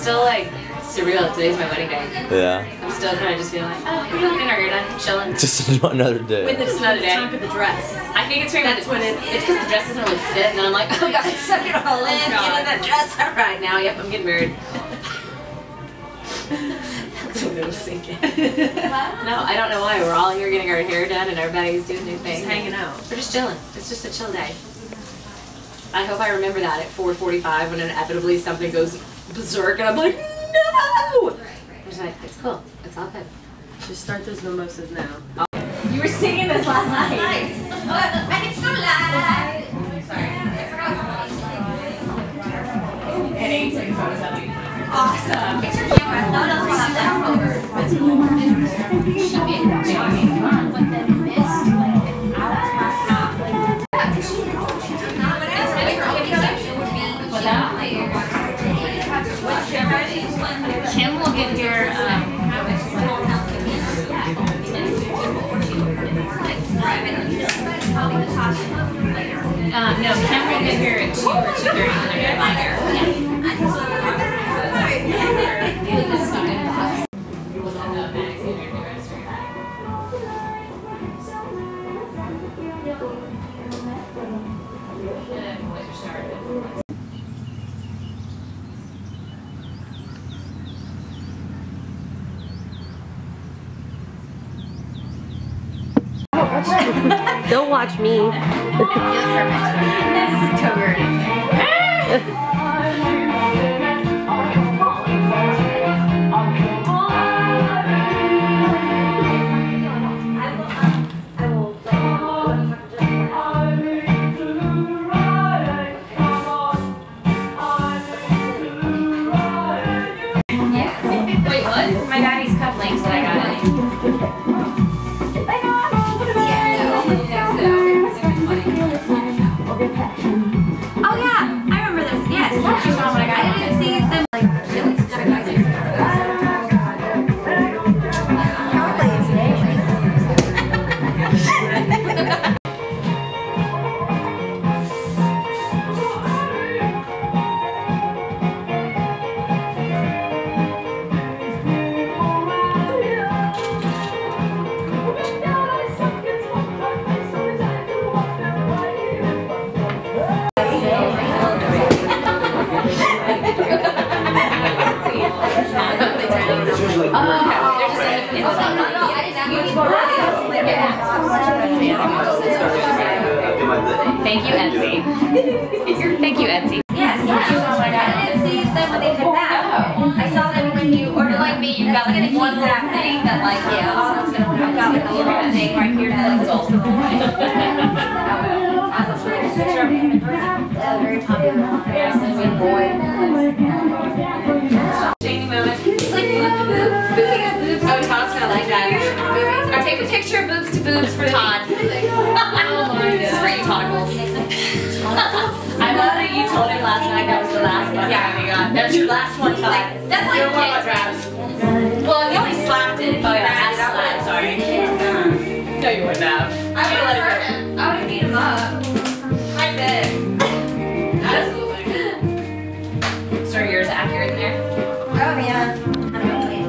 still like surreal. Today's my wedding day. Yeah. I'm still kind of just feeling like, oh, we're looking at her, I'm chilling. Just another day. With just another day. Time for the dress. I think it's it's because the dress doesn't really fit, and then I'm like, oh god, suck it all in, get in that dress. All right, now, yep, I'm getting married. That's what I was thinking. No, I don't know why. We're all here getting our hair done, and everybody's doing their thing. Just hanging out. We're just chilling. It's just a chill day. I hope I remember that at 4:45 when inevitably something goes berserk, and I'm like, no! I'm just like, it's cool. It's all good. Just start those mimosas now. You were singing this last night. I can still live. Sorry, I forgot. And 8 photos of me. Awesome. It's your camera. No one else will have that over. She made it. But then missed like an hour and a half. Kim will get here. No, Kim will get here at 2 or 2:30 when they're getting my hair. Don't watch me. Wait, what? My daddy's cufflinks that I got. Oh yeah, I remember them. Yes, she saw what I got. I didn't see them like really Thank you, Etsy. Thank you, Etsy. Yes, I didn't see them when they did that. I saw them when you ordered like me. You got like one little thing that like I've got like a little thing right here that like goes to the right. Very popular. Boy. Shady moment. It's like boob to boob. Oh, Todd's gonna like that. Or take a picture of boobs to boobs for Todd. Oh my god. This is for you, Toggles. I love that you told him last night that was the last one. Yeah, oh my god. That was your last one, Todd. That's like your warm-up grabs. Well, you only slapped it. Oh yeah, I slapped. Sorry. No, you wouldn't have. I would have hurt him. I would have beat him up. I bet. Absolutely. So are yours accurate in there? Oh yeah.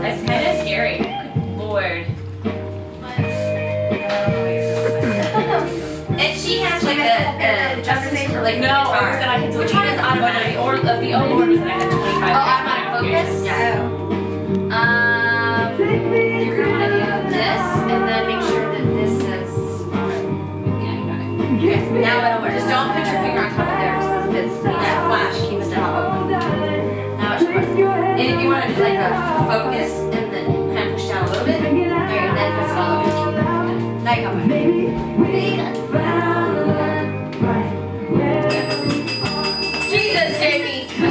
That's kind of scary. Lord. And she has like a justice for like No, it was that I had to Which one is automatic? Or the old one was that I had 25. Oh, automatic focus? Yeah. You're gonna want to do this and then make sure that this is. Yeah, you got it. Okay, now it'll work. Just don't put your finger on top of there because it's flash keeps it off. Now it should work. And if you want to do like a focus and then kind of push down a little bit, there, and then press it all over. Now you got one. Jesus, baby! No.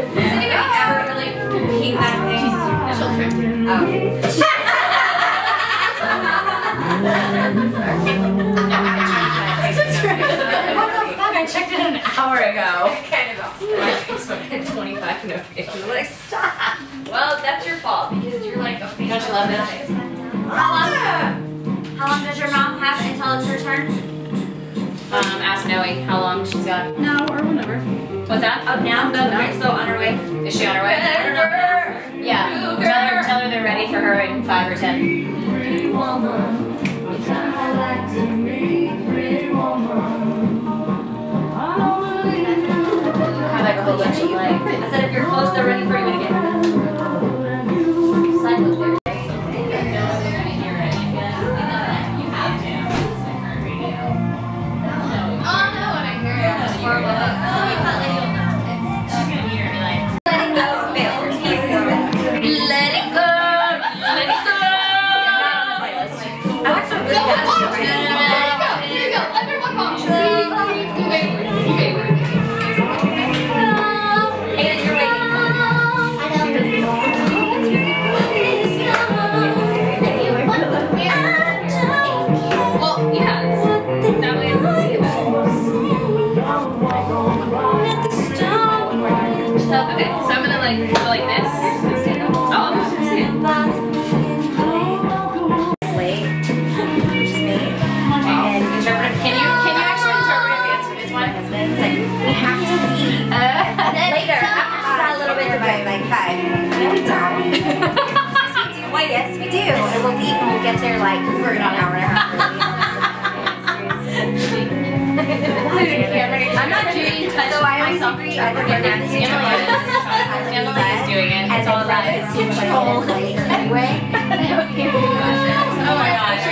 Does anybody ever really hate that thing? Oh. What the fuck? I checked it an hour ago. Kind of awesome. My Facebook had 25 notifications. Like, stop. Well, that's your fault because you're like a Don't you love this? How long does your mom have until it's her turn? Ask Noe how long she's got. No, or whenever. Well, What's that? Up now? Okay, so on her way. Is she on her way? Yeah. Tell her they're ready for her in 5 or 10. I like a whole bunch of like. I said if you're close, they're ready for you to get her. Slide with her. Okay, so I'm gonna like go like this. Oh, I'm just gonna stand. Wait. And interpret. Can you actually interpret the answer for this one? It's like, we have to leave. Later, after she's had a little bit by like 5. No, we don't. Why, yes, we do. And we'll leave and we'll get there like, we're an hour and a half early. I'm not doing touch So I always myself. agree either way. Emily is doing it. It's all about control anyway. Oh my gosh.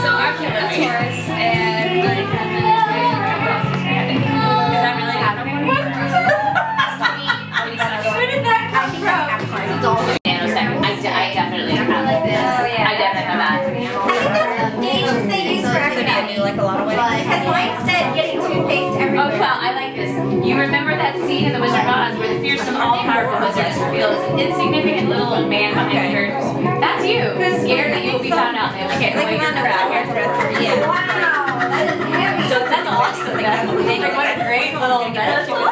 So I'm Taurus and like is that really happening? Where did that come from? Nanosecond. I definitely have that. I definitely have that. Gauges they use for everybody. Like a lot of ways. Because mine said getting toothpaste everywhere. Oh, well, I like this. You remember that scene in The Wizard of Oz where the fearsome, all-powerful wizard is revealed as an insignificant little man behind the curtains? That's you. Scared that you will be found out. They can't Like, wait your crowd. yeah. Wow, that is heavy. So that's awesome. Like, what a great little metaphor.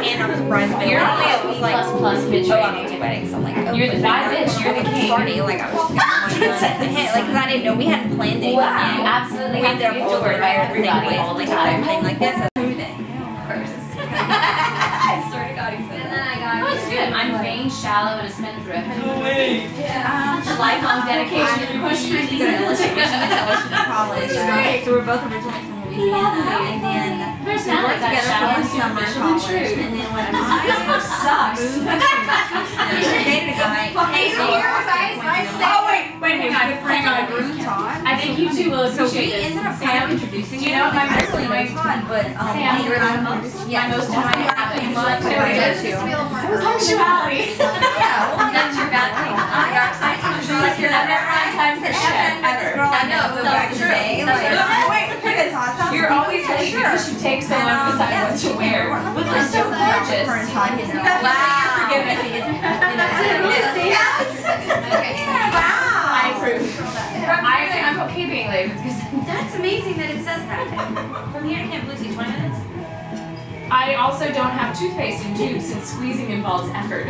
And I was surprised. You're only a B++ bitch. Oh, I'm into weddings. So I'm like, You're the bad bitch. You're the king. Party, like I was just gonna hit, like, because I didn't know we hadn't planned anything Wow. You yet. absolutely We have to ended be up all adored by everybody all the time. Thing like this. I swear to God, he said that. Oh, it's good. I'm vain, shallow, and a spendthrift. No way. Lifelong dedication to push through these College. So we're both originally from Louisiana, and then we worked together for one summer in college, and then when This book sucks. dated a guy. Hey, so Oh wait, hang on. I think you two will So we appreciate this. ended up Sam, introducing do you know what my most really annoying Todd, but Sam, you're the most. my most annoying habit is like Punctuality. Yeah, well, that's your bad thing. You're never on time for shit, ever. I know, so back in the day, You're always late because you take so long to decide what to wear. Which is so gorgeous. Wow. I approve. I'm okay being late because That's amazing that it says that. From here to Camp Lucy, 20 minutes? I also don't have toothpaste in tubes since squeezing involves effort.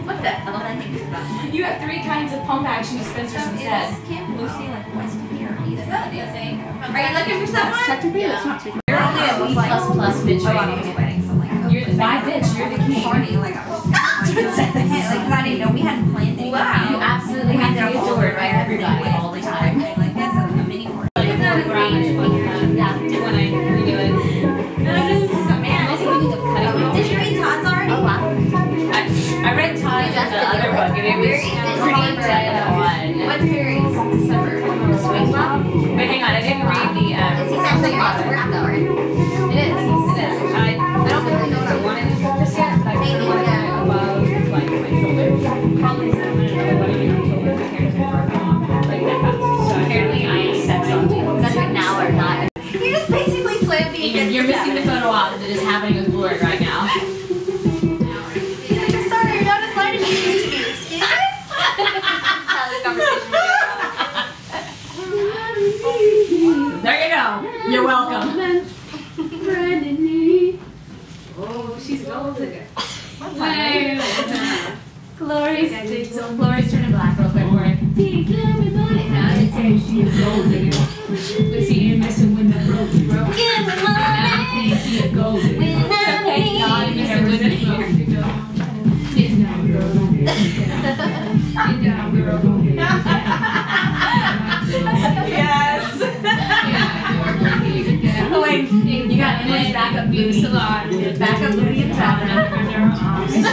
What the hell did I think this about? You have 3 kinds of pump action dispensers instead. Is Camp Lucy like west of here? Is that a thing? Are you looking for someone? Technically, it's not too You're only a B++ bitch. Oh, I'm into weddings. I'm like, You're the bad bitch. You're the king. Party, like I was like, I didn't know we hadn't planned anything. Wow. You absolutely have to be adored by everybody all the time. Like this, a mini party. When I redo it. Did you read Todd's already? Oh, wow. I read Todd in the other book and it was pretty dead on. What series? December. But hang on, I didn't read the It's actually your last work though, right? It is. I don't really know what I wanted just yet, but I really want to get it above like my shoulder. Probably 7 minutes ago, but I didn't know my hair is going like that fast. So apparently I am sex on you. That's right now or not. You're just basically flipping. You're missing the photo op that is happening with Blurred right now. Sorry, you're not as light as you used to be. Excuse me? How this conversation There you go. You're welcome. Oh, she's a gold digger. Glory's turning black real quick for it. Lucy, you're messing with the broke. Give me money. Now I think she a gold digger. Here's backup beauty salon. Backup Dorothy and Todd. And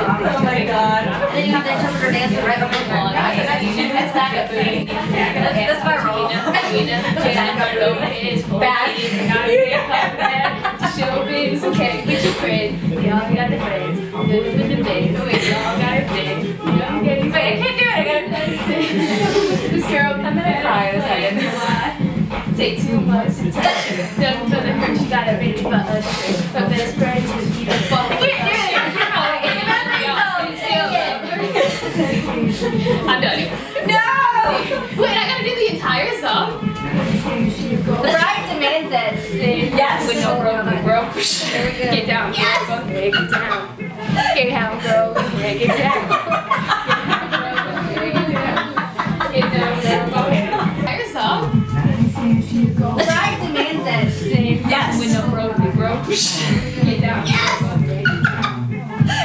oh my god. And then you have the interpreter dancing right over the wall. That's backup beauty. That's viral. Showbiz, okay, with your friends. Y'all got the friends. Living with the bigs. Y'all got it big. I'm getting big. I can't do it. I gotta this girl, I'm gonna cry in a second. Take too much to touch her. Don't feel the hurt, you got a baby but a straight. But best friend, just keep it fuck. We can't do it. I'm done. No! Wait, I gotta do the entire song? The bride demands it. Yes. With no broken, bro. Get down. Yes. Get down. Get down, bro. Get down. Get down, bro. Entire song? The bride demands it. Yes. With no broken, bro. Get down. Yes.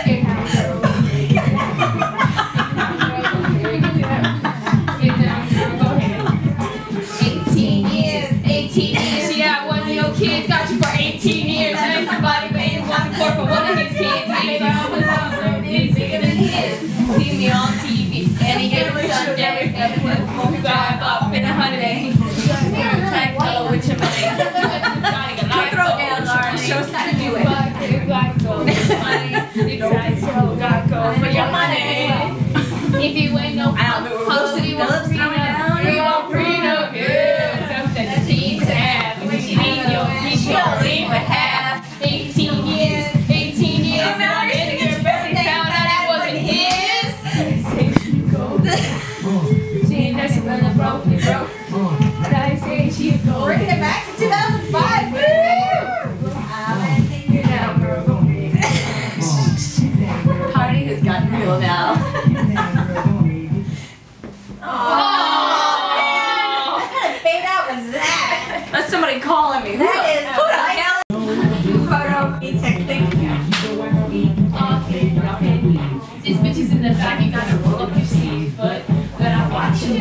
Get down, bro. Get down, bro. 18 years. 18 years. Yeah, one of your kids got you for 18 years. And somebody made one court for one of his kids. Maybe I was out there bigger than his. See me on TV. Any given Sunday. You got up in 100 days. Techno with your money. Throw down, Lauren. Show us how to do it. For your money. If you ain't no publicity, we won't prenup. Yeah. Something that you need to have. When you need your leave with half. 18 years. 18 years. And now your birthday found out it wasn't his. She ain't messing with the broke. I say she go. Bringing it back to 2005. Woo! Party has gotten real now. Oh, what kind of fade out was that? That's somebody calling me. That is who the hell? Photo me texting. This bitch is in the back. You gotta roll up your sleeve, but I'm watching.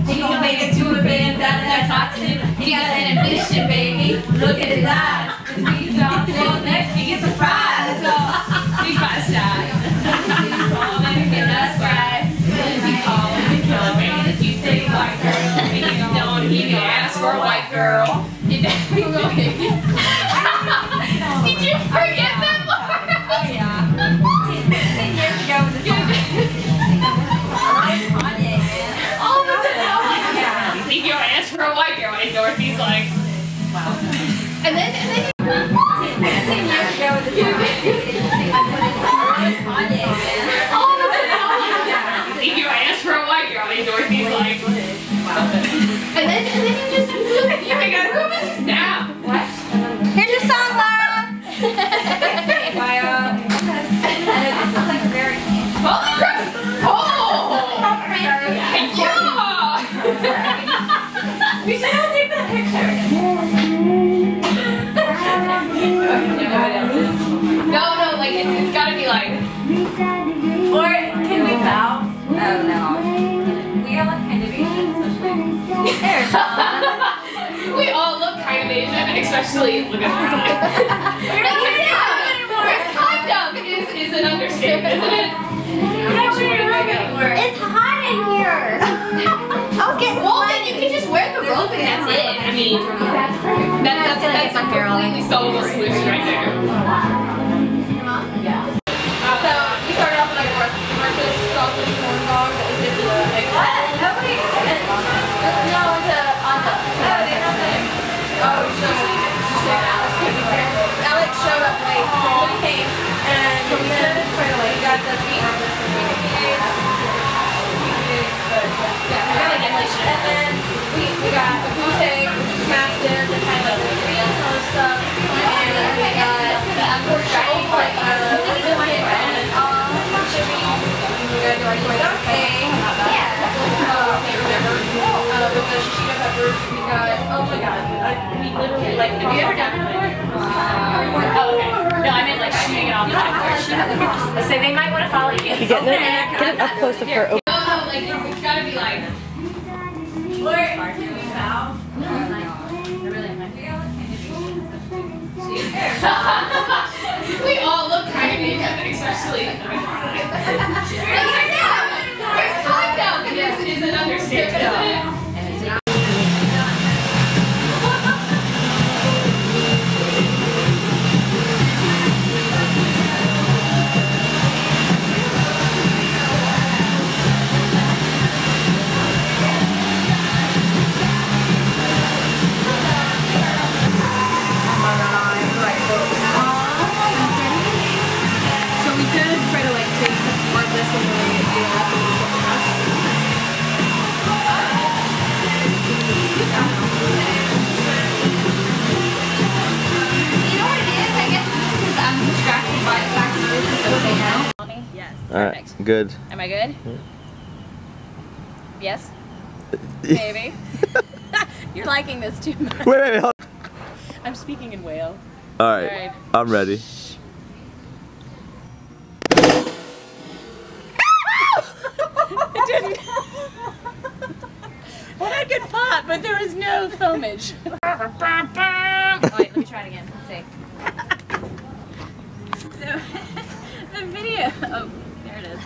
He gonna make it to a band out of that toxin. He got that ambition, baby. Look at his eyes. He's on the next, he gets a prize. So he's my side. He's calling and that's right. He calling to kill me. If you say white girl, and you don't, he gonna ask for a white girl. You definitely go ahead. Did you forget that part? Oh yeah. 10 years ago with the all of a sudden, I'm like, yeah. You think you'll ask for a white girl? And Dorothy's like, wow. And then 10 years ago with the all of a sudden, I'm like, yeah. You think you'll ask for a white girl? And Dorothy's like, wow. And then you just, you make a room and just now. What? Here's your song, Laura. Holy crap! Oh! Yeah! We should all take that picture. No, like it's gotta be like. Or can we bow? Oh no. We all look kind of Asian, especially. There's we all look kind of Asian, especially look at her. Kind of is an understatement, isn't it? It's hot in here. I was getting well, then you can just wear the robe and that's it. I mean, that's a completely solvable solution right there. Yeah. So we started off with like a commercial sausage corn dog that was just egg. What? Nobody. No, it's on the. Oh, so Alex showed up late. He came and we got the beef. And then we got the goose eggs, mastiff, and kind of the greens and all this stuff. And we got the pork chop, like chicken. We got like okay. Yeah. I can't remember. With the shishito peppers, we got. Oh my god, we literally like. Have you ever done it before? Oh, okay. No, I meant like shooting it off the top. So they might want to follow you. Get it up close of her. No, like it's gotta be like. Can we bow? We all look kind of makeup, especially. Where's Todd now? Because it is an understatement, isn't it? Alright, good. Am I good? Yes? Maybe. You're liking this too much. Wait, hold on. I'm speaking in whale. Alright, I'm ready. It didn't. It had good pop, but there was no foamage. Oh, wait, let me try it again. Let's see. The video. Oh, there it is.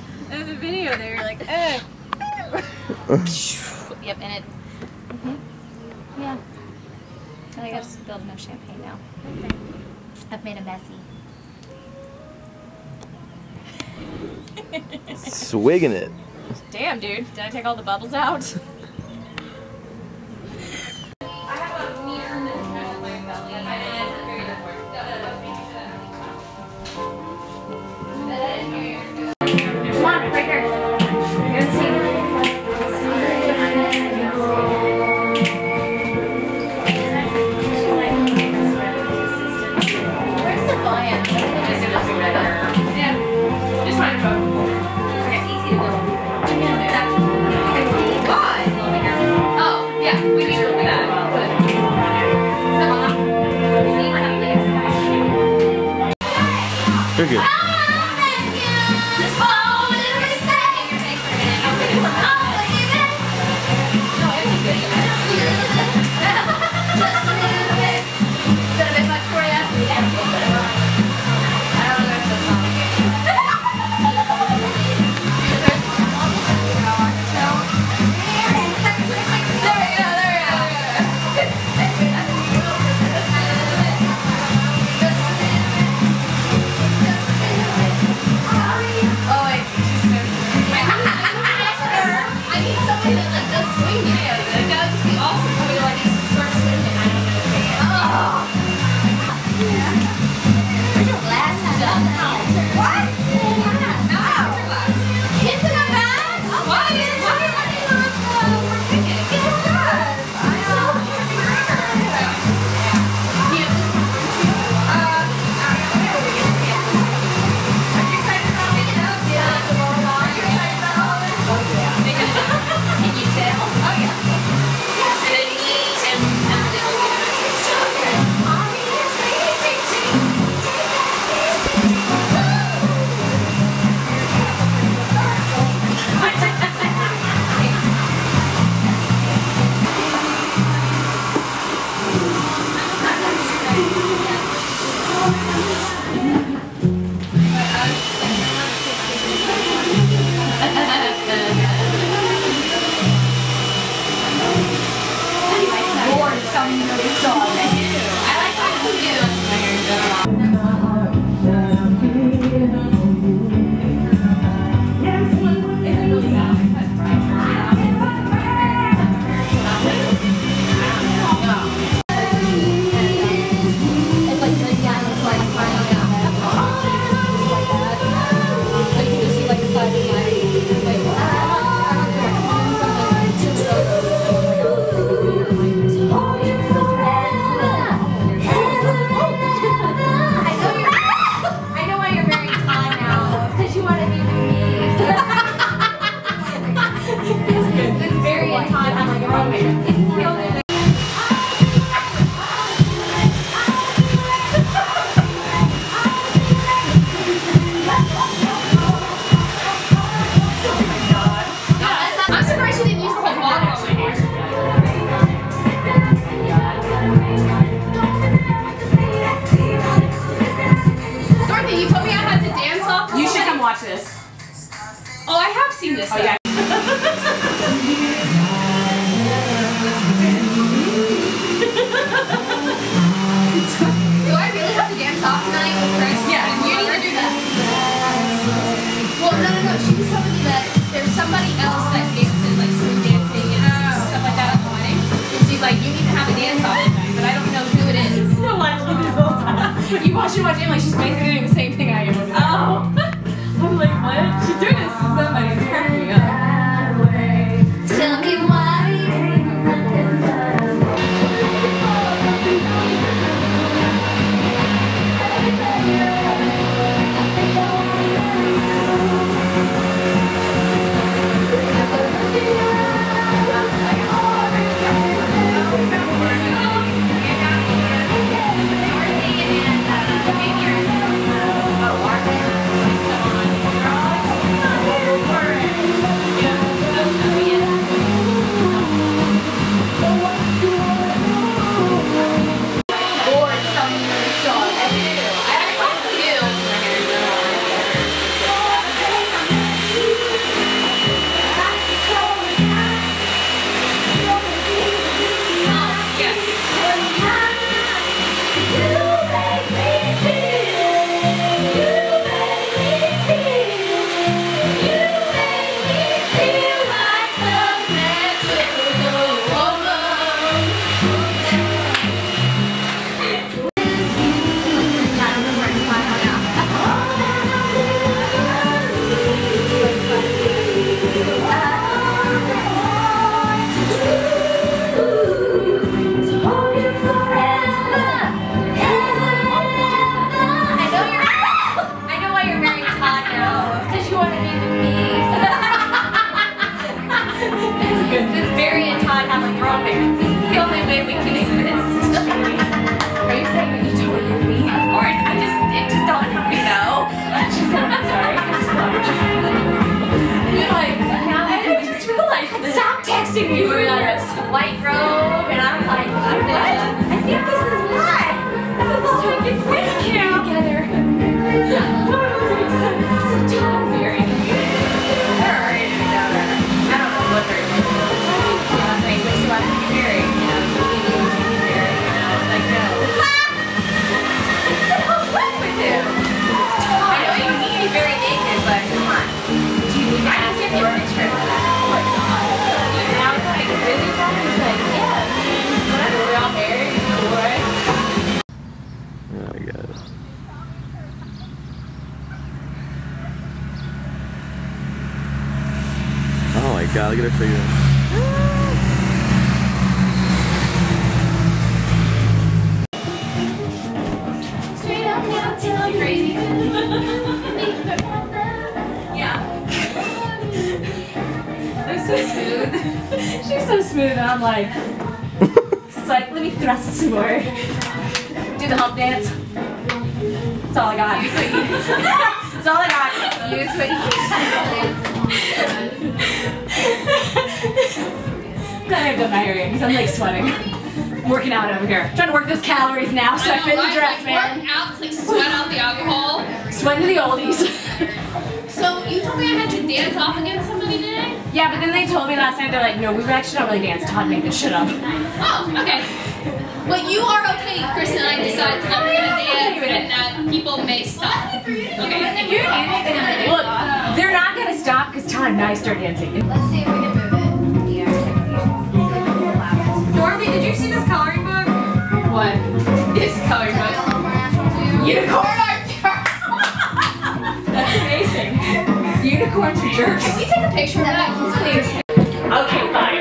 The video, they were like, Yep, and it. Yeah. I think I've spilled no champagne now. I've made a messy. Swigging it. Damn, dude. Did I take all the bubbles out? You're good. and we can exist. Are you saying that you don't agree with me? Of course, it just dawned on me though. I'm sorry. You're like, now I just realized, stop texting me. We're like a white robe, and I'm like, what? I think this is why. This is all we can sit here together. Totally makes sense. Tom married. They're already together. I don't know what they're doing. That's makes me want to get married. You know, like no. What the hell's wrong with him? I know you can see very naked, but come on. Do you need to ask him for a picture of that? Oh my god. And I was like, really? He's like, yeah. Whatever, we're all married, boy. Oh my god. Oh my god, look at her figure. Straight up now, till I'm crazy. Yeah. They're so smooth. She's so smooth, and I'm like, it's like, let me thrust some more. Do the hump dance. That's all I got. That's all I got. Use what I'm glad I have done my hair because I'm like sweating. I'm working out over here. Trying to work those calories now so I fit the dress, man. Work out, like sweat out the alcohol. Sweating to the oldies. So you told me I had to dance off against somebody today? Yeah, but then they told me last night, they're like, no, we actually don't really dance. Todd made this shit up. Oh, okay. But you are okay if Chris and I decide that we're gonna dance and that people may stop. Okay. Look, they're not gonna stop because Todd and I start dancing. Let's see if we can move it. Yeah. Dorothy, did you see this coloring book? What? This coloring book. Unicorn are jerks! That's amazing. Unicorns are jerks. Can we take a picture of that, please? Okay, fine.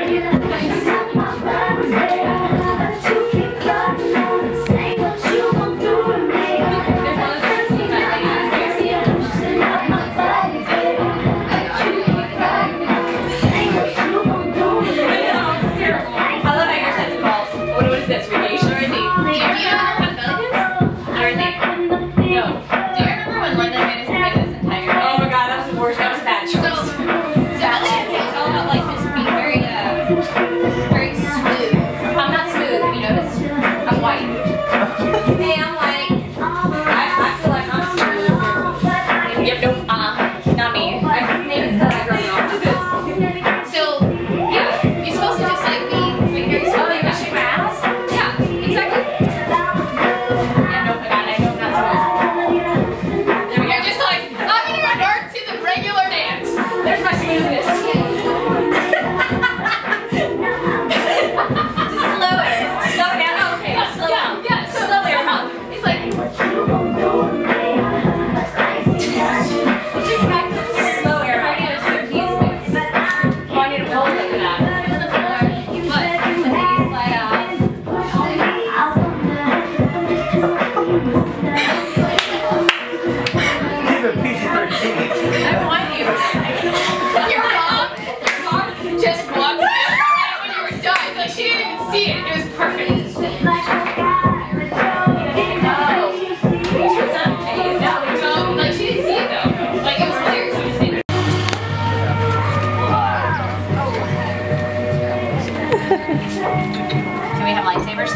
Can we have lightsabers?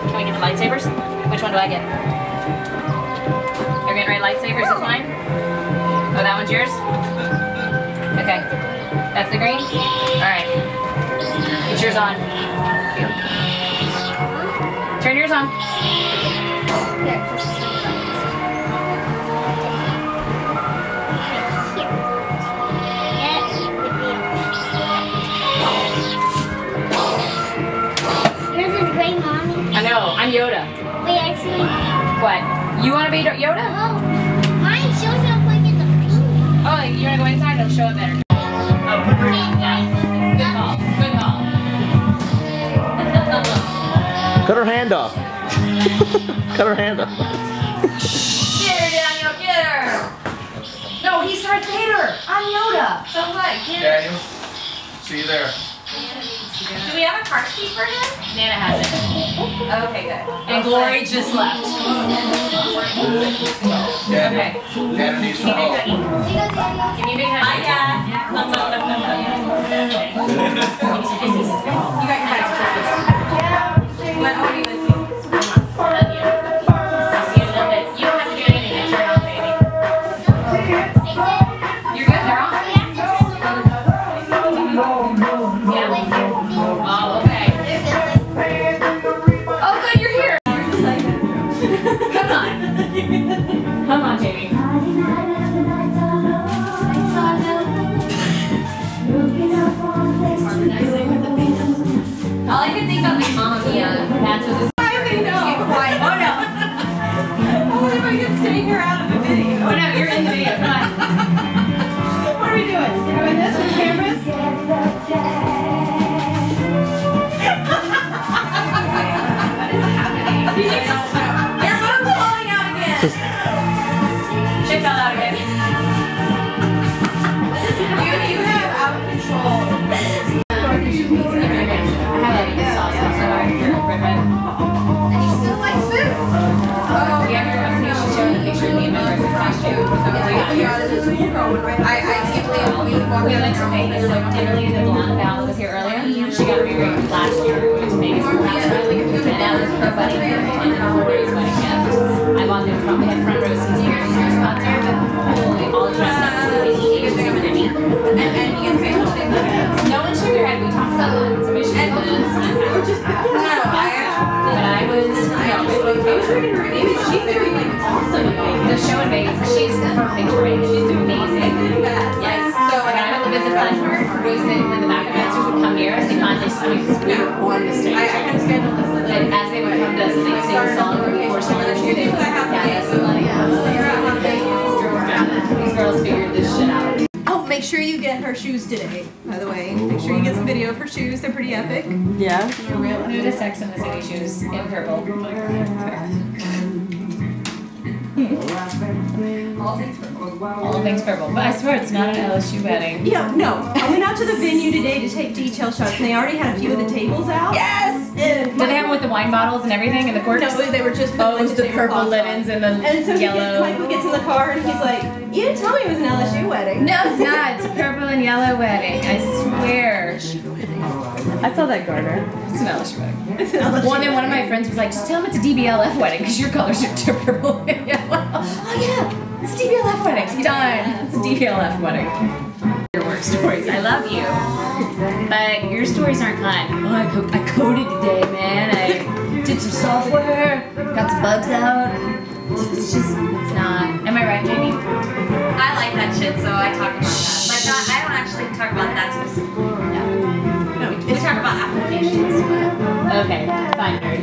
Can we get the lightsabers? Which one do I get? You're getting red lightsabers? Is this mine? Oh, that one's yours? Okay. That's the green? Alright. Get yours on. Turn yours on. I know, I'm Yoda. Wait, actually. What? You want to be Yoda? Oh, mine shows up like it's a pink. Oh, you want to go inside? It'll show it better. Oh, yeah. Good call. Good call. Cut her hand off. Cut her hand off. Get her, Daniel, get her. No, he's Darth Vader. Sure, I'm Yoda. So what? Daniel, see you there. Do we have a car seat for him? Nana has it. Okay, good. And Glory just left. Daniel, Daniel needs some help. Give me a big hug. Hi, Dad. You got your bags. What? Oh, you Love you. I'll see you in a little bit. You don't have to do anything. It's your own baby. You're good, they're on? Yeah. Oh, okay. Oh, good, you're here. Come on. Come on, Jamie. All I can think of is Mamma Mia. That's what this. Oh, no. Only if I can stay here out of the video. Oh no, you're in the video. Come on. What are we doing? Doing this with cameras? Your boob's falling out again. She fell out again. You have out of control. I have a sauce on my ribbon. And you still like food. Oh, Yeah, your presentation showing the picture of me and my versus costume. I can't believe we walked We in went to Vegas, so Emily, the blonde gal that was here earlier, she got married last year. We went to Vegas for last year. And that was her wedding gift and Glory's wedding gift. I bought them from, they had front row seats to your sister's concert. Totally all dressed up as the teenagers they're gonna meet. and you get famous. No one shook their head. We talked about that. So we should have done it. But I was, She's doing like awesome. The show in Vegas, she's perfect for me. She's doing amazing. Yes. So like I would live at the fun part was that when the backup dancers would come near us, they finally sang because we were on the stage. I can schedule this. And as they would come to us and they'd sing a song over the course of the show, they would look at us and like, these girls figured this shit out. Oh, make sure you get her shoes today, by the way. Make sure you get some video of her shoes. They're pretty epic. Yeah. They're real. New to Sex and the City shoes in purple. All things purple. All things purple. But I swear it's not an LSU wedding. Yeah, no. I went out to the venue today to take detail shots, and they already had a few of the tables out. Yes! And Did they have them with the wine bottles and everything and the corks? no, they were just Oh, it was like, the table purple cloths on. linens and the And so yellow. Michael gets in the car and he's like, "You didn't tell me it was an LSU wedding." No, it's not. It's a purple and yellow wedding. I swear. I saw that garter. It's an LSU wedding. It's an LSU One and one of my friends was like, just tell them it's a DBLF wedding because your colors are too purple and yellow. Oh yeah, it's a DBLF wedding. Done. It's a DBLF wedding. Your work stories. I love you. But your stories aren't fun. Oh, I coded today, man. I did some software, got some bugs out. It's just, it's not. Am I right, Jamie? I like that shit, so I talk about that. Like, I don't actually talk about that specifically. No, We talk about applications, but Okay, fine, nerd.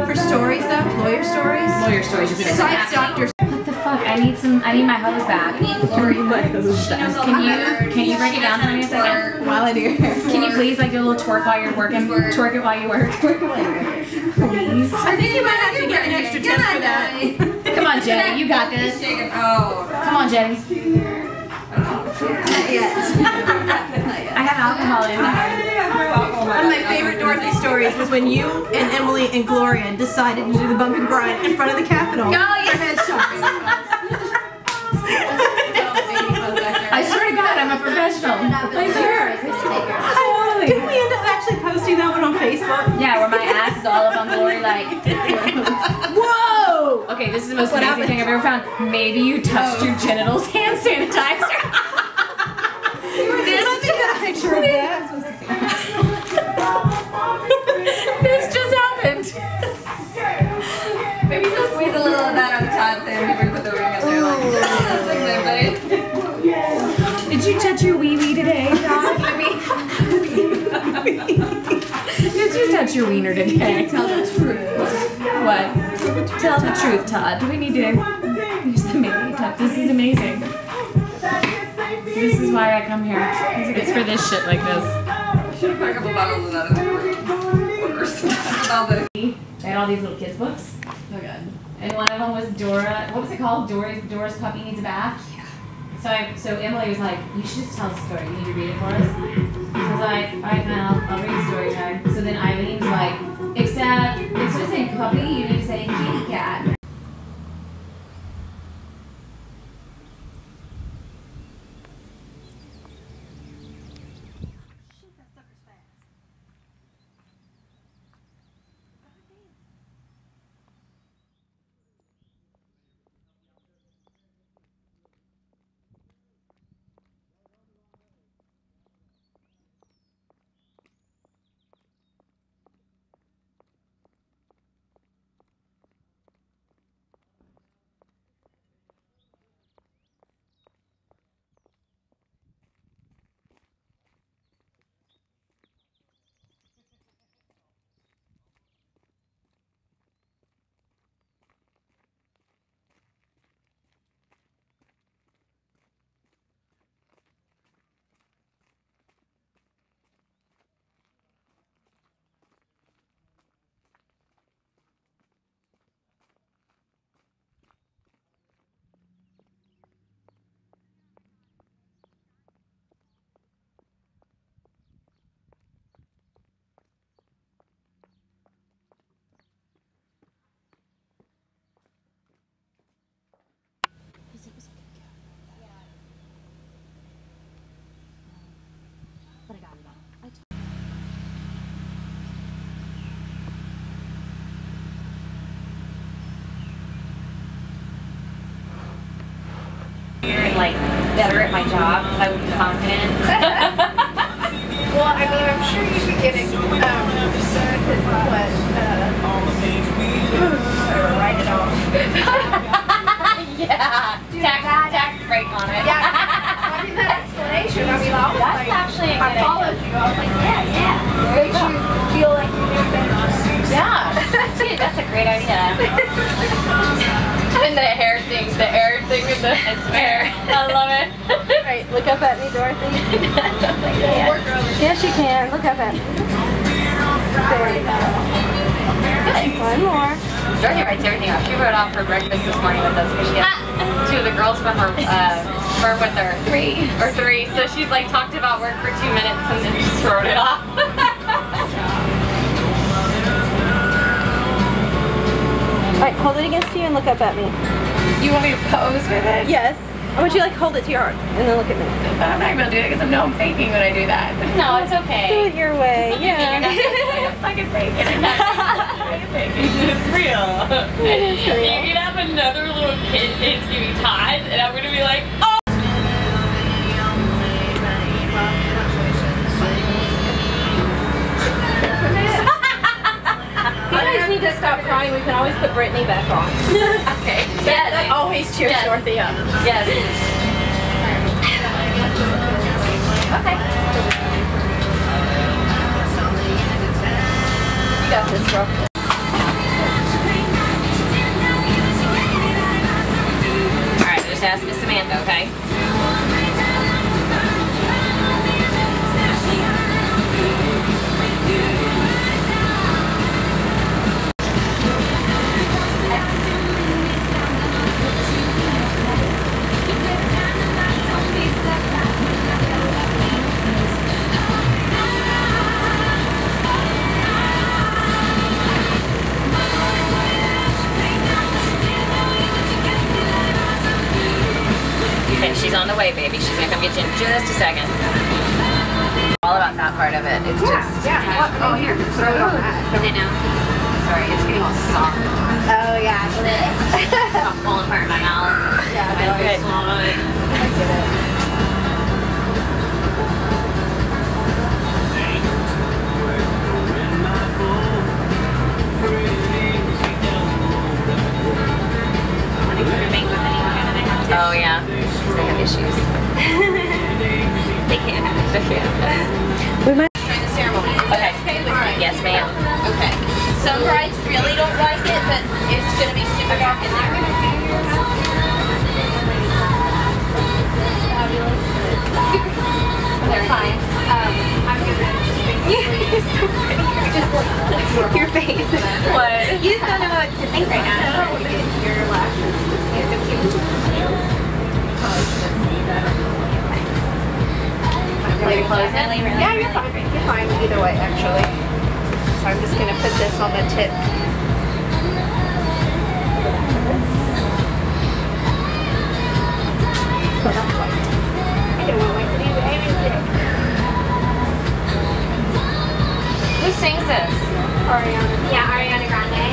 for stories though, lawyer stories. Lawyer stories. Besides doctors. What the fuck? I need my hose back. we need Glory. She knows all Can the you words. break it down for me a second? While I do your hair. Can you please like do a little twerk while you're working? Twerk it while you work. Twerk it while you work. Please. I think you might have to get an extra tip for that. Come on, Jenny. You got this. Oh. Come on, Jenny. Yes. I have alcohol in there. One of my favorite Dorothy stories was when you and Emily and Gloria decided to do the bump and grind in front of the Capitol. Oh, yeah. For headshots. I swear to God, I'm a professional. I swear. Totally. Didn't we end up actually posting that one on Facebook? Yeah, where my ass is all up on Glory, like. Whoa! Okay, this is the most amazing thing I've ever found. Maybe you touched your genitals hand sanitizer. This got a picture of that. This just happened. Maybe just squeeze a little of that on Todd's hand before you put the ring up there. Like, Did you touch your wee-wee today, Todd? Did you touch your wiener today? Tell the truth. What? Tell the truth, Todd. Do we need to use the baby touch? This is amazing. This is why I come here. It's for this shit like this. should have put a couple bottles of that in the orders. They had all these little kids' books. Oh god. And one of them was Dora. What was it called? Dora's Puppy Needs a Bath? Yeah. So Emily was like, you should just tell us a story. You need to read it for us. So I was like, all right, fine, I'll read the story time. So then Eileen was like, except instead of saying puppy, you need to say kitty cat. Like better at my job because I would be confident. Well, I mean, I'm sure you could get it. Write it off. Yeah. Tax break on it. Yeah. I mean, that explanation. I mean, I was That's like, actually a I good followed you. I was like, yeah. Makes you feel like you're doing better. Yeah. Dude, that's a great idea. And the hair thing with the hair. I love it. Right, look up at me, Dorothy. Yes, you can. Look up at me. There you go. One more. Dorothy writes everything off. She wrote off for breakfast this morning with us because she had two of the girls from her firm with her. Three. So she's like talked about work for 2 minutes and then just wrote it off. Alright, hold it against you and look up at me. You want me to pose with it? Yes. Or would you like hold it to your heart and then look at me? I'm not going to do it because I know I'm faking when I do that. No, it's Do okay. it your way. Yeah. I'm fucking faking. It's real. You can have another little kid, it's going to be Todd, and I'm going to be like, oh! You guys need to stop crying. We can always put Brittany back on. Okay. That always cheers Yes. Dorothy up. Yes. Okay. You got this, girl. Alright, just ask Miss Samantha, okay? Okay, she's on the way, baby. She's gonna come get you in just a second. All about that part of it. It's just. Yeah. Oh, here. Throw it on that. I know. Sorry, it's getting all soft. Oh, yeah. It's not falling apart in my mouth. Yeah, I feel good. I get it. Oh yeah, because they have issues. They can't have it. They can't. We might. During the ceremony. Okay. Yes, ma'am. Okay. Some brides really don't like it, but it's going to be super dark in there. me to close it? Yeah, you're fine. You're fine either way, actually. So I'm just gonna put this on the tip. I don't want to leave anything. Who sings this? Ariana. Yeah, Ariana Grande.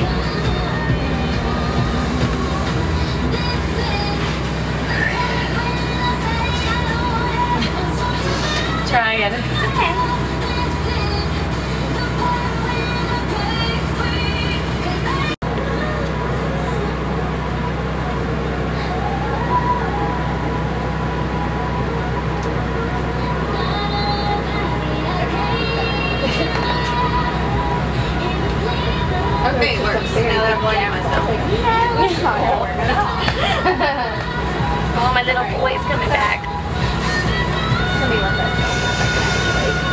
Try again. Okay. Okay, it works. Now that I'm looking at myself. Oh, my little boy's coming back.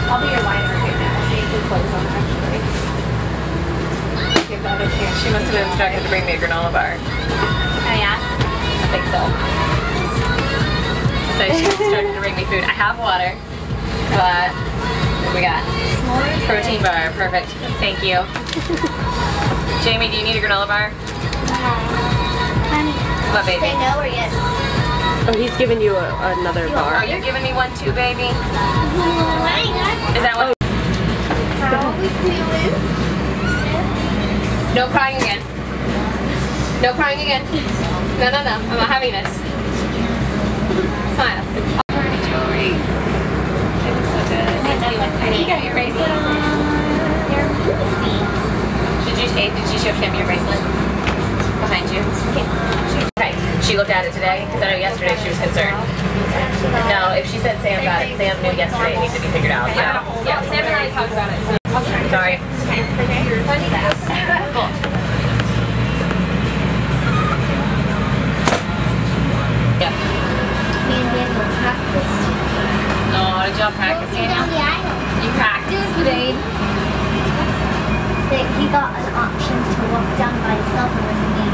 I'll be your liner right now. So you can close on it, actually. Give that a chance. She must have been instructed to bring me a granola bar. Oh yeah? I think so. So she was instructed to bring me food. I have water, but what we got? Protein bar. Perfect. Thank you. Jamie, do you need a granola bar? Honey. What, baby? Say no or yes. Oh, he's giving you another Oh, bar. you're giving me one too, baby? Honey, Is that what? how we doing? No crying again. No crying again. No, no, no. I'm not having this. Smile. Jewelry. It looks so good. You got your bracelet on. Did you show Kim your bracelet? Behind you? Okay. She looked at it today, because I know yesterday she was concerned. No, if she said Sam got it, Sam knew yesterday it needed to be figured out. Yeah, yeah, Sam and I talked about it. Sorry. Cool. Yeah. Oh, did y'all practice, Daniel? You practiced with Abe? He got an option to walk down by himself and with me.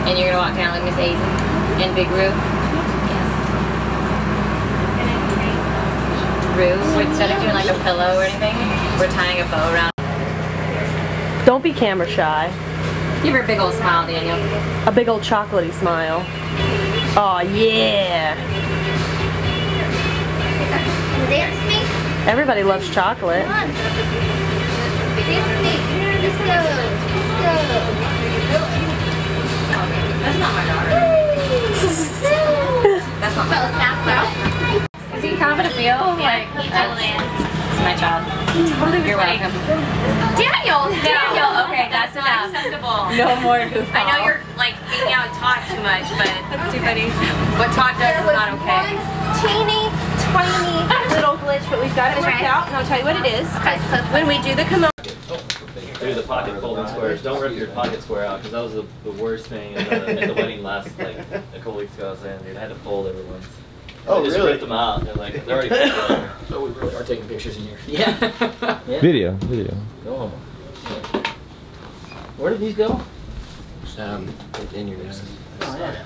And you're gonna walk down with Miss Aiden and Big Roo? Yes. Roo, instead of doing like a pillow or anything, we're tying a bow around. Don't be camera shy. Give her a big old smile, Daniel. A big old chocolatey smile. Oh yeah. Dance with me? Everybody loves chocolate. Come on. Dance with me. Let's go. Let's go. That's not my daughter. That's not my daughter. Is he confident feel? Like, He totally is. it's my child. You're welcome. Daniel! Daniel! Okay, that's enough. Acceptable. No more goofball. I know you're like hanging out with Todd too much, but that's too funny. What Todd does is not okay. Teeny tiny little glitch, but we've got it worked out, and I'll tell you what it is. When we do the kimono. Do the pocket folding squares. Don't rip your pocket square out, because that was the worst thing at the wedding last, like, a couple weeks ago. I was saying, dude, I had to fold everyone's. Oh, They just really? ripped them out. They're like, they're already folded. So we really are taking pictures in here. Yeah. Yeah. Video. Go home. Where did these go? In your nose. Oh, yeah.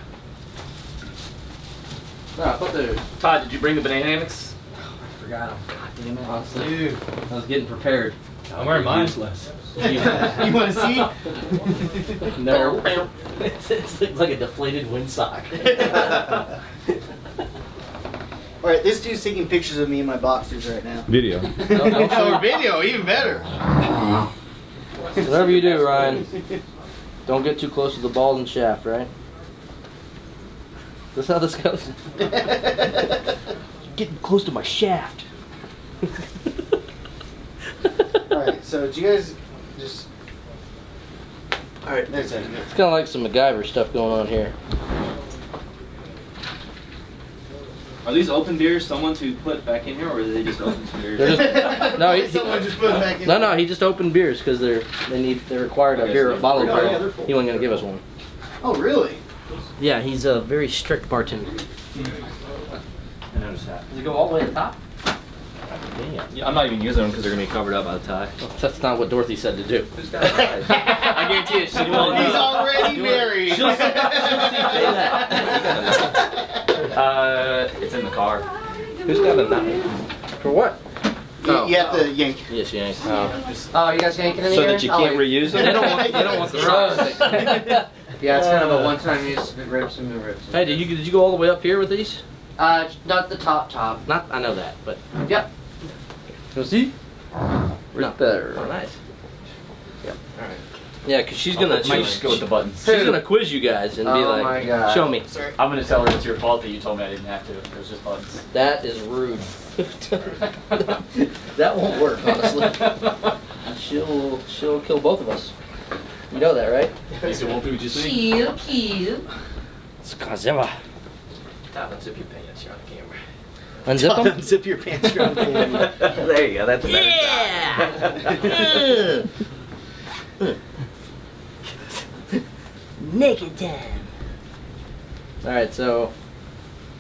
No, I thought the. Todd, did you bring the banana hammocks? I forgot them. God damn it. Honestly. Dude. I was getting prepared. I'm wearing mine. Useless. You want to see? No. It's like a deflated windsock. Alright, this dude's taking pictures of me in my boxers right now. Video. Oh, video, even better. Whatever you do, Ryan, don't get too close to the ball and shaft, right? That's how this goes. Getting close to my shaft. Alright, so do you guys just... Alright, there's it. It's kind of like some MacGyver stuff going on here. Are these open beers someone to put back in here, or are they just open beers? Someone just put it back in. No, he just opened bears because they're required a beer, a bottle of Oh, yeah, beer. they're full. He wasn't gonna give us one. Oh, really? Yeah, he's a very strict bartender. I noticed that. Does it go all the way to the top? Yeah, I'm not even using them because they're gonna be covered up by the tie. Well, that's not what Dorothy said to do. I guarantee it. She won't. He's already married. She'll say that. It's in the car. Who's got a knife? For what? You have to yank. Yes, yank. Oh, you guys yanking in So here? that you can't reuse them? They don't want the sauce. Yeah, it's kind of a one-time use. Good ribs and new ribs. Hey, did you go all the way up here with these? Not the top. Not, I know that, but. Yep. Go see? Right there. Oh, nice. Yep. All right. Yeah, because she's gonna. Might just go with the buttons. She's gonna quiz you guys and be Oh like, my God. "Show me." I'm gonna tell her it's your fault that you told me I didn't have to. It was just buttons. That is rude. That won't work, honestly. She'll kill both of us. You know that, right? Yes, it won't be just me. Cute. It's Kazema. Unzip your pants. You're on camera. Unzip them. Unzip your pants. You're on camera. There you go. That's a better Yeah. Naked time. All right, so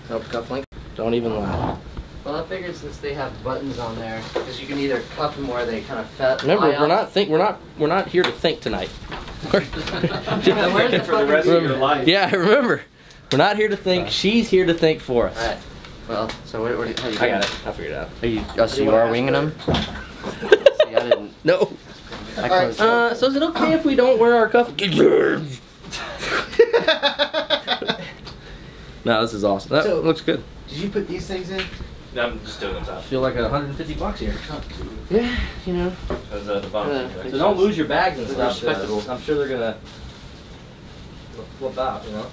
cufflink. Don't even laugh. Well, I figured since they have buttons on there, because you can either cuff them or they kind of fat. Remember, we're not here to think tonight. for the rest of your life. Yeah, remember, we're not here to think. She's here to think for us. All right. Well, so what do you? How you I doing? got it. I figured it out. Are you? Oh, so you are winging them? See, I didn't. No. I closed. So is it okay if we don't wear our cuff? No, this is awesome. That So- looks good. Did you put these things in? I'm just doing the I top. feel like $150 here. Yeah, you know. Because the bottom. So don't lose your bags and They're stuff. respectable. I'm sure they're gonna flip out, you know.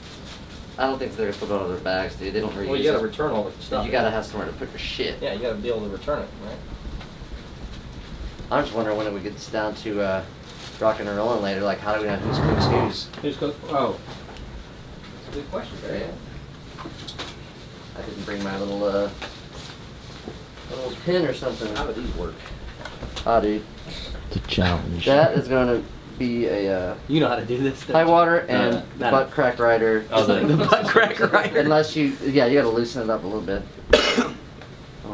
I don't think they're gonna put all their bags, dude. They don't reuse. Well, you gotta them. return all the stuff. You gotta have somewhere to put your shit. Yeah, you gotta be able to return it, right? I'm just wondering when we get this down to rocking and rolling later. Like, how do we know who's who's? Who's cook? Oh, that's a good question, Barry. I didn't bring my little pin or something. How do these work? Ah, dude. It's a challenge. That is going to be a You know how to do this. high water and Not- butt crack rider. Oh, the butt crack rider. Unless you, yeah, you got to loosen it up a little bit. Oh,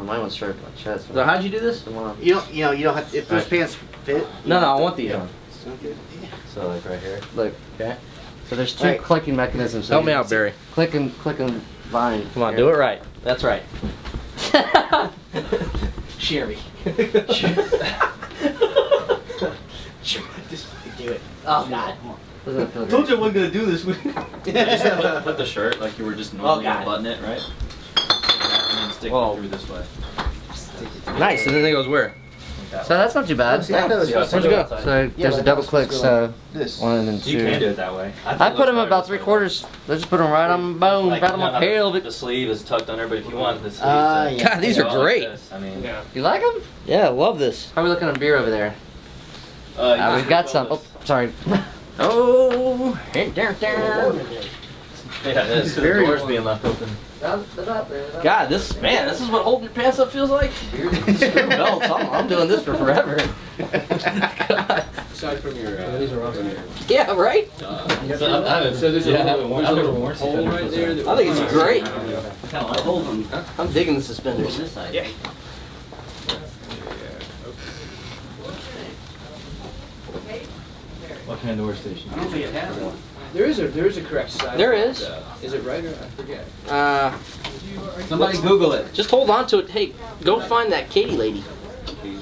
mine went straight to my chest. So how'd you do this? Come on. You don't have to, if those pants fit. No, I want these on. Okay. So like right here. Look. Okay. So there's two Alright. clicking mechanisms. So Help me you out, Barry. Click and vine. Come on, do it right. That's right. Sherry. Just do it. Oh God. Doesn't it feel Told good? you I wasn't gonna do this. You just have to put the shirt like you were just normally God. gonna button it, right? And then stick Whoa. it through this way. Nice. And then it goes where? So that's not too bad. See, I thought it was Yeah, supposed to Where'd go. it go? So Yeah, there's a but double it's click. supposed to go So this. one and You can do two. it that way. I put them about 3/4. Let's just put them right on my bone, Like, right on you know my how pelvic. the sleeve is tucked under, but if you want the sleeve to Yeah. God, these are go like great. this, I mean, You like them? Yeah, I love this. How are we looking on beer over there? you We've got just some. fill Oh, sorry. Oh. Yeah, it's the doors being left open. God, this is what holding your pants up feels like. Screw belts. I'm doing this for forever. God. Aside from your, these are awesome. Yeah, right. So there's a little hole right there. That I think it's great. Hold them. I'm digging the suspenders. Yeah. What kind of door station? I don't think it has one. There is a correct side. There is. Is it right or I forget? Somebody Google it. Just hold on to it. Hey, go find that Katie lady.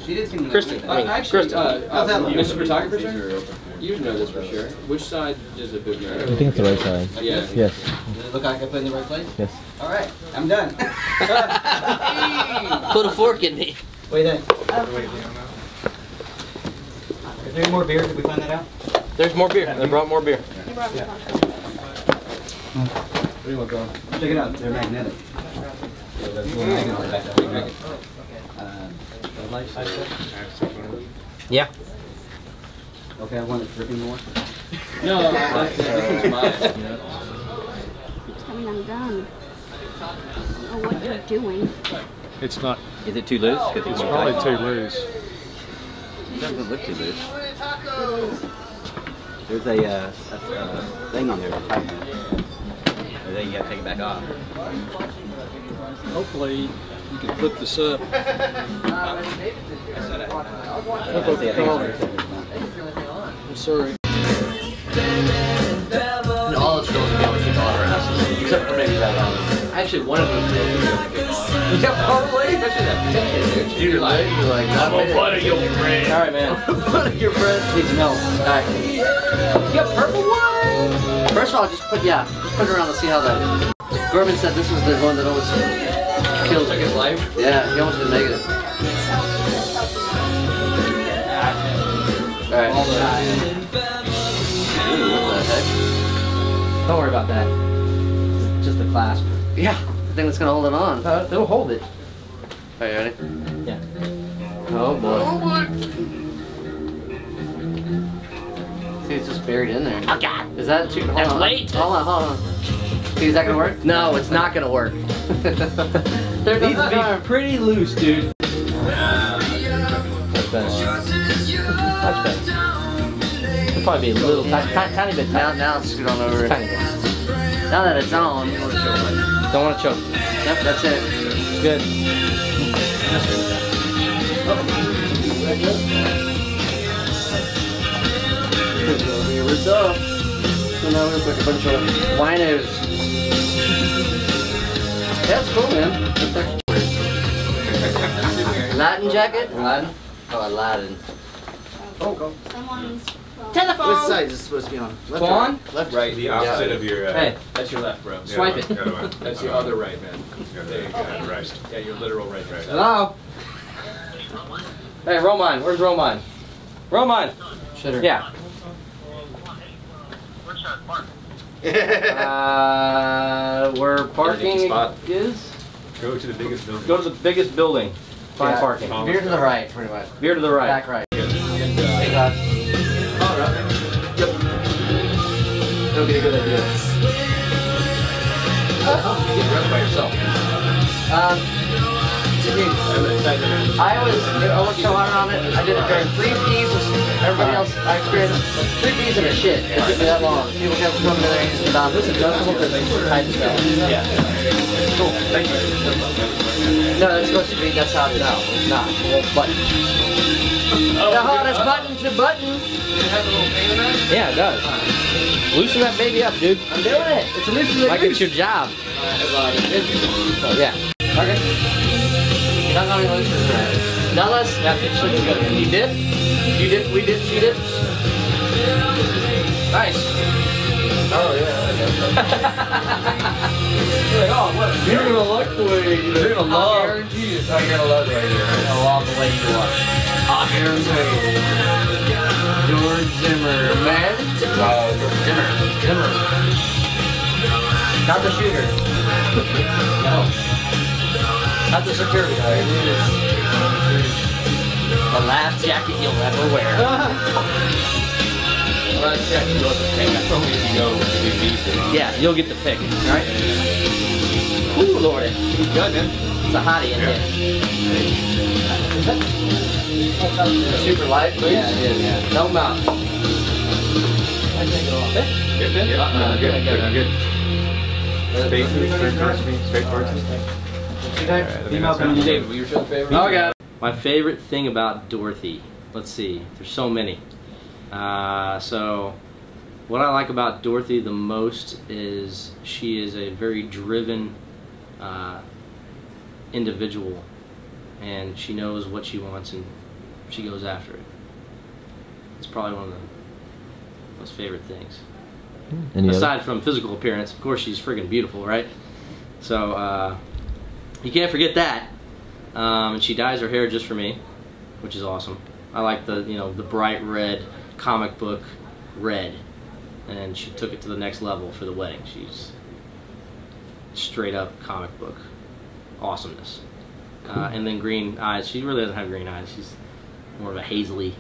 She did seem Kristen. I mean, actually, Kristen. Mr. Photographer, sir? You know this for sure. Which side does it book I think it's the right side. Yeah. Yes. Does it look like I put it in the right place? Yes. All right, I'm done. Put a fork in me. What do you think? Is there any more beer? Did we find that out? There's more beer. They brought more beer. What do you want going? Check it out. They're magnetic. So that's a little magnet on the back that we drink it. Yeah. Okay, I want it dripping more. No, this one's mine. Tell me I'm done. I don't know what you're doing. It's not. Is it too loose? It's probably too loose. It doesn't look too loose. There's a thing on there to tighten it. And then you gotta take it back off. Hopefully, you can flip this up. I'm sorry. And all it's going to be able to keep all our asses, except for maybe that on. I actually wanted to do it. Yeah, probably. Especially that picture. You're like, I'm a butt of your bread. all right, man. Butt of your bread. Need some help. All right. You got purple one? First of all, just put it around to see how that. Gorman said this was the one that almost killed his life. Yeah, he almost didn't make it. All right. Ooh, what the heck? Don't worry about that. Just the clasp. Yeah, the thing that's gonna hold it on. It'll hold it. Are you ready? Yeah. Oh boy. See, it's just buried in there. Oh God. Is that too? Hold on. Wait. Hold on. See, is that gonna work? No, it's not gonna work. There Needs to be pretty loose, dude. Much better. Much better. It'll probably be a little tiny bit. Now let's scoot on over. Tiny bit. Now that it's on, Don't want to choke. yep, that's it. Good. Here we go. So now we're gonna put a bunch of winos. That's cool, man. Latin jacket? Aladdin? Oh, Aladdin. Someone's Telephone. Which side is it supposed to be on? Left or Fawn? Left. Right, the opposite of your. Hey, That's your left, bro. swipe it. That's your other right, man. There you go. Right. Yeah, your literal right. Hello? Hey, Roman, where's Roman? Roman! Shitter. Yeah. Where parking spot. is? Go to the biggest building. Go to the biggest building. Find Yeah. parking. Veer to the right, pretty much. Veer to the right. Back right. Yep. That'll be a good idea. You get dressed by yourself. I worked so hard on it. I did it during 3 Ps. Everybody else, I experienced 3 Ps and a shit. It took me that long. People kept coming in there and using the bathroom. This is adjustable because it's type stuff. Yeah. Cool. Thank you. No, it's supposed to be. That's how it is. No, it's not. Well, button. The hardest button to button. Yeah, it does. Loosen that baby up, dude. I'm doing it. It's a loosen Like it's your job. Oh, yeah. Okay. You're not going to lose this right. Not unless. That's it. You did? You did? We did? She did? Nice. Oh, yeah. You're like, oh, what? You're gonna like the way you're gonna love. I guarantee you. Oh, you're gonna love the way you are. You're gonna love the way you are. I guarantee you. George Zimmerman. Zimmer. Not the shooter. No. Not the security guard. It is the last jacket you'll ever wear. Last jacket you'll ever pick. That's only if you go to these. Yeah, you'll get the pick. Alright? Ooh, lordy. Good, man. It's a hottie in here. Super light, please? Yeah, it is. Yeah. No mouth. Good, man. Yeah, good. Straight towards me. Straight towards me. David, will you show the favorite? Oh, God. My favorite thing about Dorothy. Let's see. There's so many. So, what I like about Dorothy the most is she is a very driven individual, and she knows what she wants and she goes after it. It's probably one of the most favorite things. Aside from physical appearance, of course she's friggin' beautiful, right? So you can't forget that. And she dyes her hair just for me, which is awesome. I like the the bright red comic book red, and she took it to the next level for the wedding. She's straight up comic book awesomeness. And then green eyes. She really doesn't have green eyes. She's more of a hazily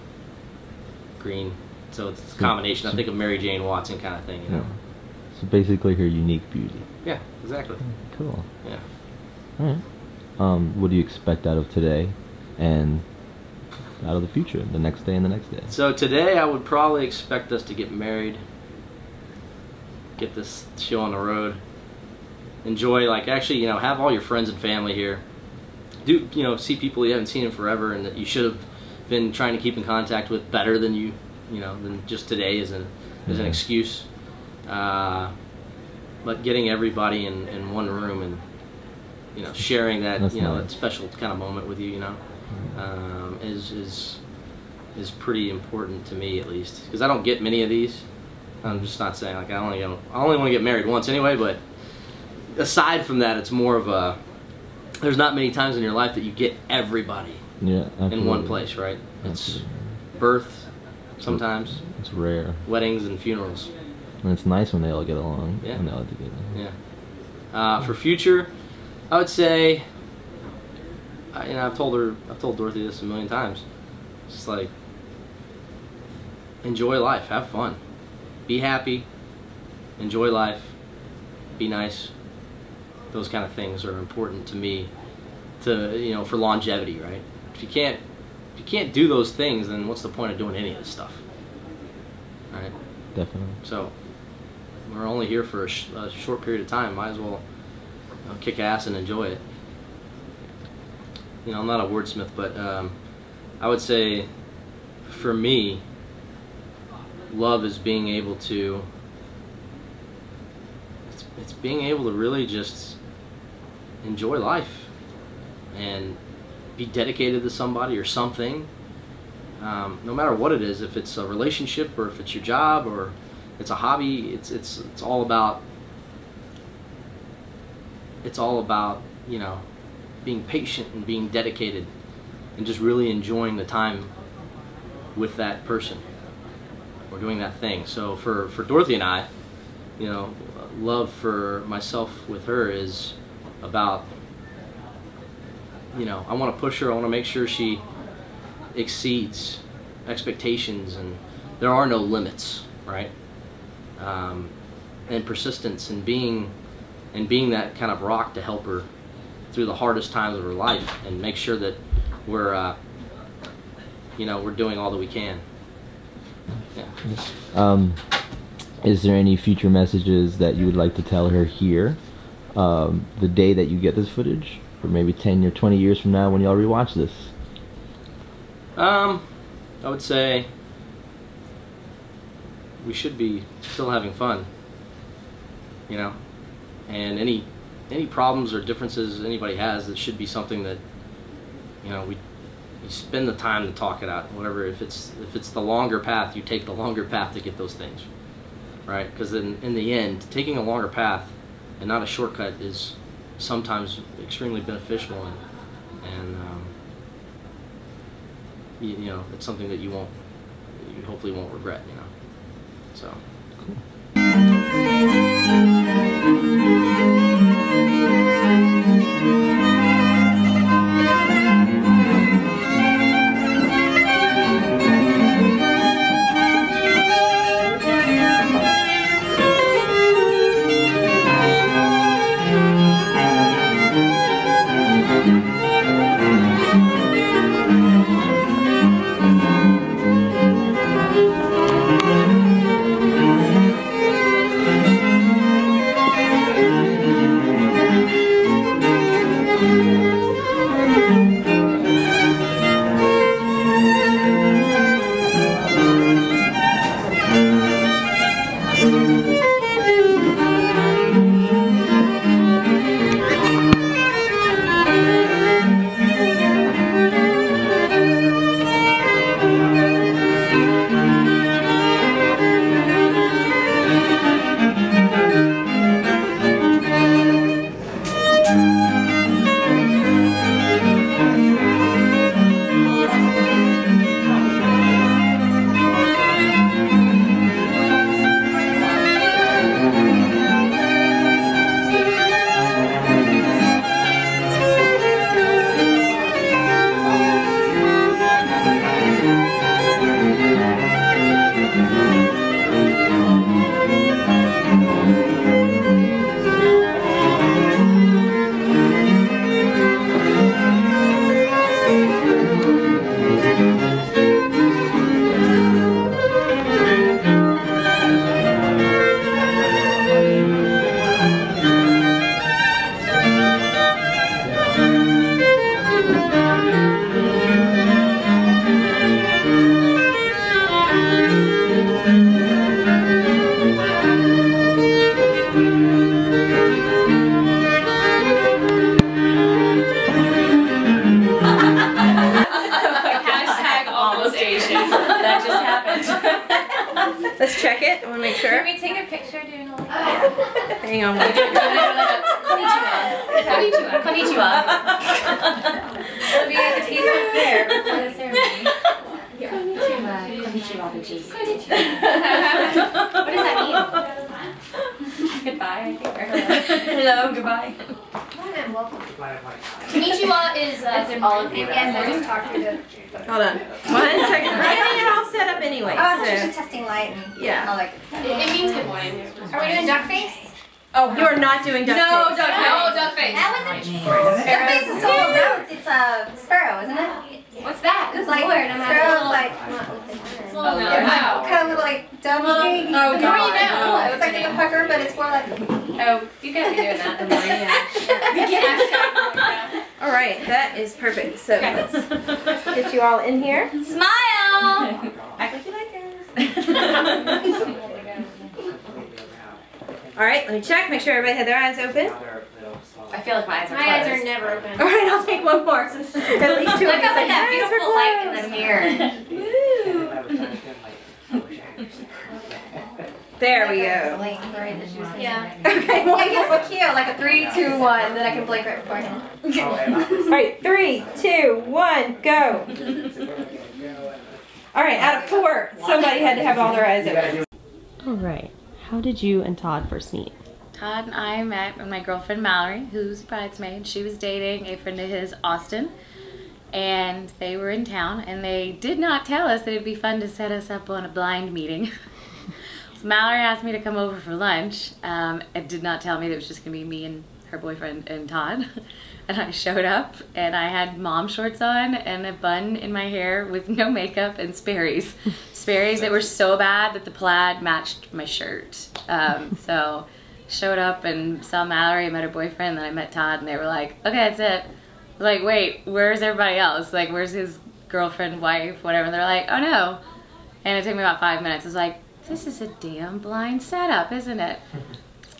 green. So it's a combination. I think of Mary Jane Watson kind of thing, you know. So basically her unique beauty. Yeah, exactly. Cool. Yeah. Alright. What do you expect out of today and out of the future, the next day and the next day? So today I would probably expect us to get married, get this show on the road, enjoy, like, actually, have all your friends and family here. Do, see people you haven't seen in forever and that you should have been trying to keep in contact with better than than just today as an excuse. But getting everybody in one room and you know, sharing that, That's you know, nice. that special kind of moment with you, you know, is pretty important to me, at least, because I don't get many of these. I'm just not saying, like, I only want to get married once anyway, but aside from that, it's more of a, there's not many times in your life that you get everybody in one place, right? It's birth sometimes. It's rare. Weddings and funerals. And it's nice when they all get along. Yeah. And they all together. Yeah. For future, I would say, you know, I've told Dorothy this a million times. It's just like, enjoy life, have fun, be happy, enjoy life, be nice. Those kind of things are important to me, to, you know, for longevity, right? If you can't do those things, then what's the point of doing any of this stuff, right? Definitely. So we're only here for a short period of time. Might as well, you know, kick ass and enjoy it. You know, I'm not a wordsmith, but I would say, for me, love is being able to. It's being able to really just enjoy life and be dedicated to somebody or something, no matter what it is. If it's a relationship or if it's your job or it's a hobby, it's all about you know, being patient and being dedicated and just really enjoying the time with that person or doing that thing. So for Dorothy and I, you know, love for myself with her is about, you know, I want to push her, I want to make sure she exceeds expectations, and there are no limits, right? And persistence and being that kind of rock to help her through the hardest times of her life, and make sure that we're you know, we're doing all that we can. Yeah. Is there any future messages that you would like to tell her here, the day that you get this footage, or maybe 10 or 20 years from now when y'all rewatch this? I would say we should be still having fun, you know, and any problems or differences anybody has, it should be something that, you know, we spend the time to talk it out. Whatever, if it's the longer path, you take the longer path to get those things, right? Because in the end, taking a longer path and not a shortcut is sometimes extremely beneficial, and you know, it's something that you hopefully won't regret, you know. So. Let's check it. I want to make sure. Can we take a picture doing all that? Hang on. Konnichiwa. Konnichiwa. It'll be a teaser there before the ceremony. Konnichiwa. Konnichiwa, bitches. What does that mean? Goodbye, I think. Hello, goodbye. Konnichiwa is all of you. Yes, I just talked to the. Hold on. 1 second. We're getting it all set up anyway. Oh, so. she's just testing light and Yeah. all that good stuff. It means good morning. Are we doing duck face? Oh, you are not doing duck face. No, duck face. That wasn't. Duck face is so round. It's a sparrow, isn't it? What's that? It's like sparrow's like not with the it's kind of little like dumb thing. Oh, the more you know. It looks like a pucker, but it's more like. Oh, you gotta be doing that the more you know. All right, that is perfect. So let's get you all in here. Smile! Act like you like us. All right, let me check. Make sure everybody had their eyes open. I feel like my eyes are My eyes are never open. All right, I'll take one more since at least 2 of Look you up said at that your eyes beautiful were light in closed. the mirror. There we go. Yeah. Okay, Yeah, give us a cue, like a 3, 2, 1, then I can blink right beforehand. All right, 3, 2, 1, go. All right, out of 4, somebody had to have all their eyes open. All right, how did you and Todd first meet? Todd and I met with my girlfriend Mallory, who's a bridesmaid. She was dating a friend of his, Austin, and they were in town, and they did not tell us that it'd be fun to set us up on a blind meeting. So Mallory asked me to come over for lunch. It did not tell me that it was just gonna be me and her boyfriend and Todd. And I showed up, and I had mom shorts on and a bun in my hair with no makeup and Sperry's. Sperry's that were so bad that the plaid matched my shirt. So showed up and saw Mallory, met her boyfriend, then I met Todd, and they were like, okay, that's it. I was like, wait, where's everybody else? Like, where's his girlfriend, wife, whatever? And they're like, oh no. And it took me about 5 minutes. I was like, this is a damn blind setup, isn't it?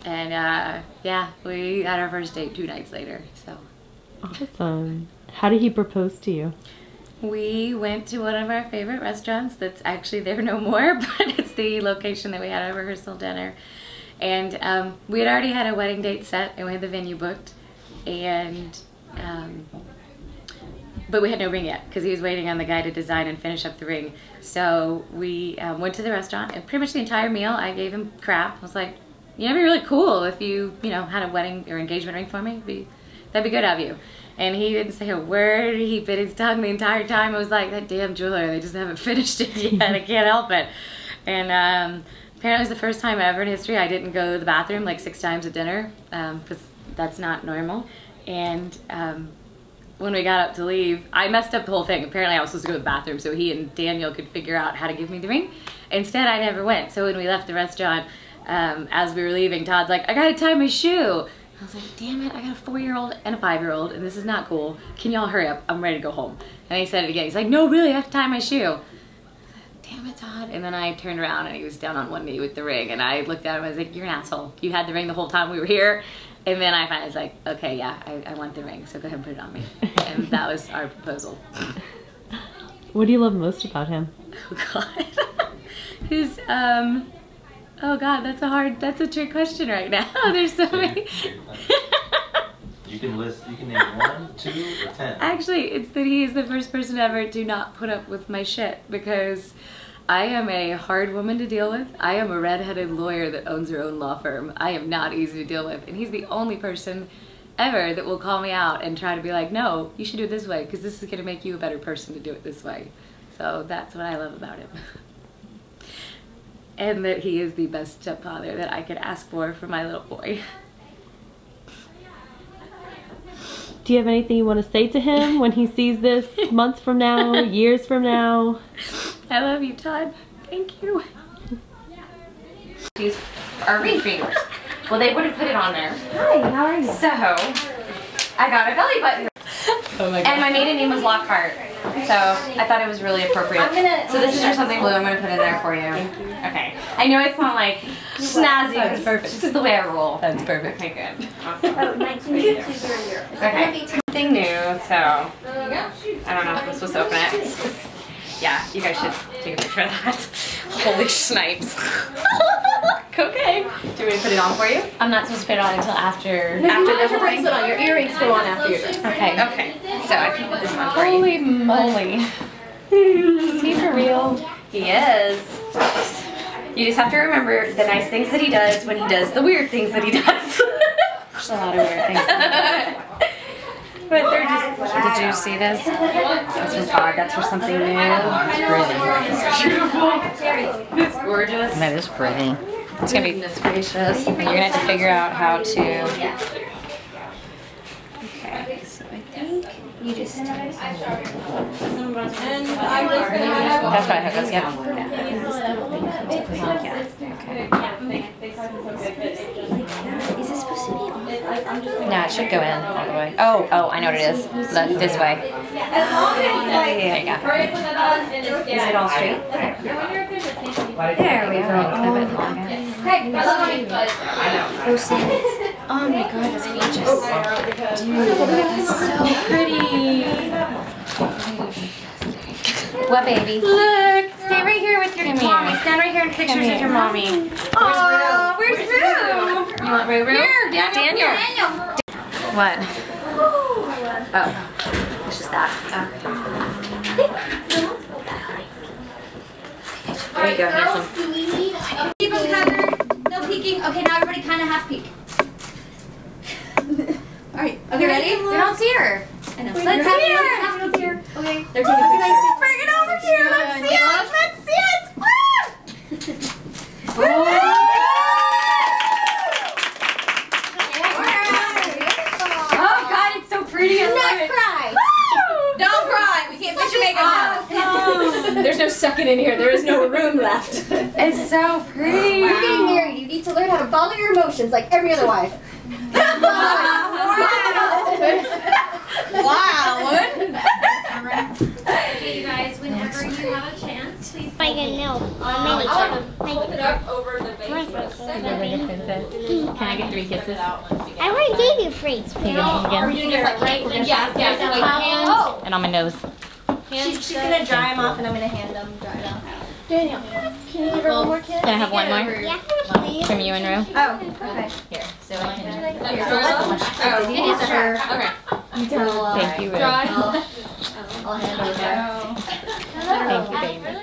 And yeah, we had our first date 2 nights later, so. Awesome. How did he propose to you? We went to one of our favorite restaurants that's actually there no more, but it's the location that we had our rehearsal dinner. And we had already had a wedding date set, and we had the venue booked, and but we had no ring yet because he was waiting on the guy to design and finish up the ring. So we went to the restaurant, and pretty much the entire meal I gave him crap. I was like, you know, it'd be really cool if you know, had a wedding or engagement ring for me. That'd be good of you. And he didn't say a word. He bit his tongue the entire time. I was like, that damn jeweler, they just haven't finished it yet. I can't help it. And apparently it was the first time ever in history I didn't go to the bathroom like 6 times at dinner, because that's not normal. And when we got up to leave, I messed up the whole thing. Apparently I was supposed to go to the bathroom so he and Daniel could figure out how to give me the ring. Instead, I never went. So when we left the restaurant, as we were leaving, Todd's like, I gotta tie my shoe. I was like, damn it, I got a 4-year-old and a 5-year-old, and this is not cool. Can y'all hurry up? I'm ready to go home. And he said it again. He's like, no, really, I have to tie my shoe. Damn it, Todd. And then I turned around and he was down on one knee with the ring, and I looked at him and I was like, you're an asshole. You had the ring the whole time we were here. And then I finally was like, okay, yeah, I want the ring, so go ahead and put it on me. And that was our proposal. What do you love most about him? Oh God. His, oh God, that's a trick question right now. There's so many. You can name 1, 2, or 10. Actually, it's that he is the first person ever to not put up with my shit, because I am a hard woman to deal with. I am a redheaded lawyer that owns her own law firm. I am not easy to deal with, and he's the only person ever that will call me out and try to be like, no, you should do it this way, because this is gonna make you a better person to do it this way. So that's what I love about him. And that he is the best stepfather that I could ask for my little boy. Do you have anything you want to say to him when he sees this months from now, years from now? I love you, Todd. Thank you. These are ring fingers. Well, they wouldn't put it on there. Hi, how are you? So, I got a belly button. Oh my God. And my maiden name was Lockhart. So, I thought it was really appropriate. So this is just something blue I'm going to put in there for you. Thank you. Okay. I know it's not like snazzy. That's perfect. This is the way I roll. That's perfect. Okay, good. Oh, 1950s. Okay. Something new, so I don't know if I'm supposed to open it. Yeah, you guys should take a picture of that. Holy snipes. Okay. Do you want me to put it on for you? I'm not supposed to put it on until after No, after the the bracelet on. Your earrings go on after your dress. Okay. Okay. So I can put this on for you. Holy moly. Is he for real? He is. You just have to remember the nice things that he does when he does the weird things that he does. There's a lot of weird things that he does. But they're just. Did you see this? That's from Todd. That's for something new. It's pretty. It's beautiful. It's gorgeous. That is pretty. It's gonna be goodness gracious. And you're gonna have to figure out how to. Okay, so I think you just. That's what I hope that's, yep. Yeah. Is this supposed to be on? No, it should go in all the way. Oh, I know what it is. This way. There you go. Is it all straight? There we go. Oh my god, that's gorgeous. Dude, that's so pretty. What, baby? Look, stay right here with your mommy. Stand right here in pictures with your mommy. Aww, where's Roo? You want Roo? Here, Daniel. What? Oh, it's just that. There you go, handsome. Keep them covered. No peeking. Okay, now everybody kind of half peek. Alright, okay, ready? We don't see her. I know. Let's see her. Okay. They're taking pictures. Bring it over here. Let's see it. Let's see it. Oh God, it's so pretty. Do not cry. Don't cry. We can't picture makeup now. There's no second in here. There is no room left. It's so pretty. You're getting married. You need to learn how to follow your emotions like every other wife. Wow. Okay, you guys, whenever you have a chance, please. I can know. Hold it up over the base. Can I get 3 kisses? I already gave you 3. Can you give me again? Are we doing it like right? Yeah. And on my nose. She's gonna dry them off, and I'm gonna hand them dried off. Daniel, can you give her one more kiss? Can I have one more? Yeah, please. From you and Rue? Oh, okay. Here, so I can. Here, so let's. It is her. Okay. Thank you, Rue. I'll hand over. Thank you, baby.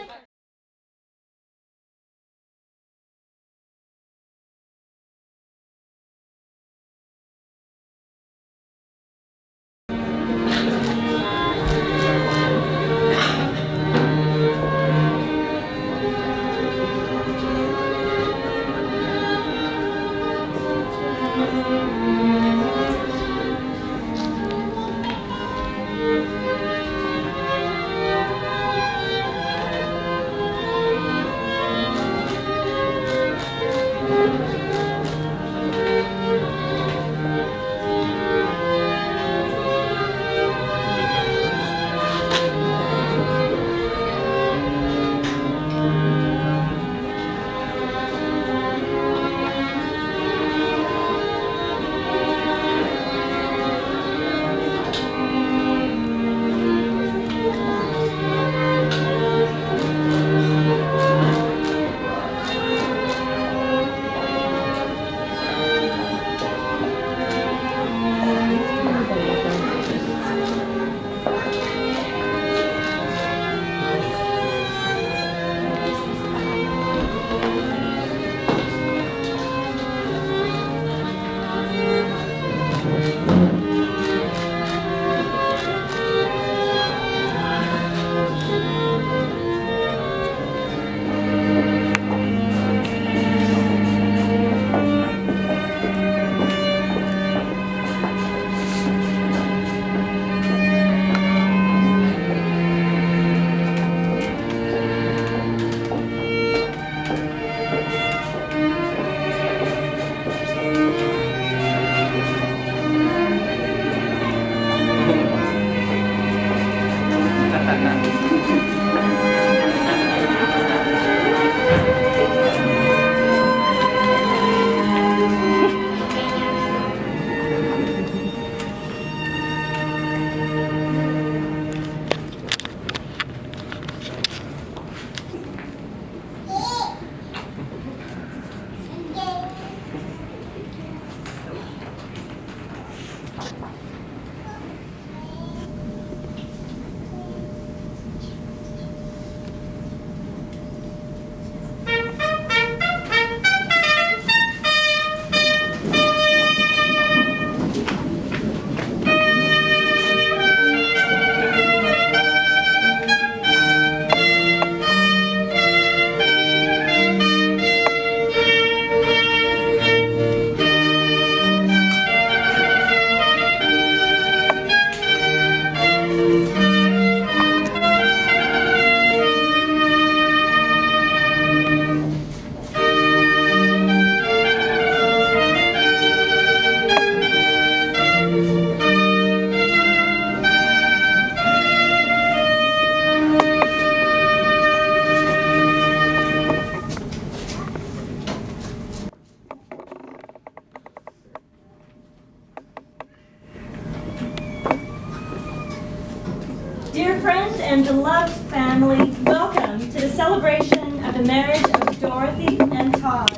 Dear friends and beloved family, welcome to the celebration of the marriage of Dorothy and Todd,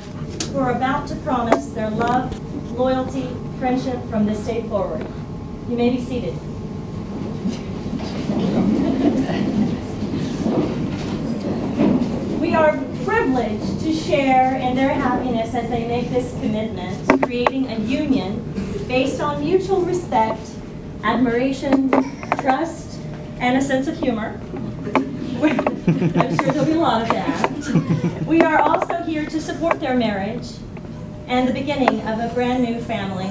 who are about to promise their love, loyalty, friendship from this day forward. You may be seated. We are privileged to share in their happiness as they make this commitment, creating a union based on mutual respect, admiration, trust, and a sense of humor. I'm sure there'll be a lot of that. We are also here to support their marriage and the beginning of a brand new family.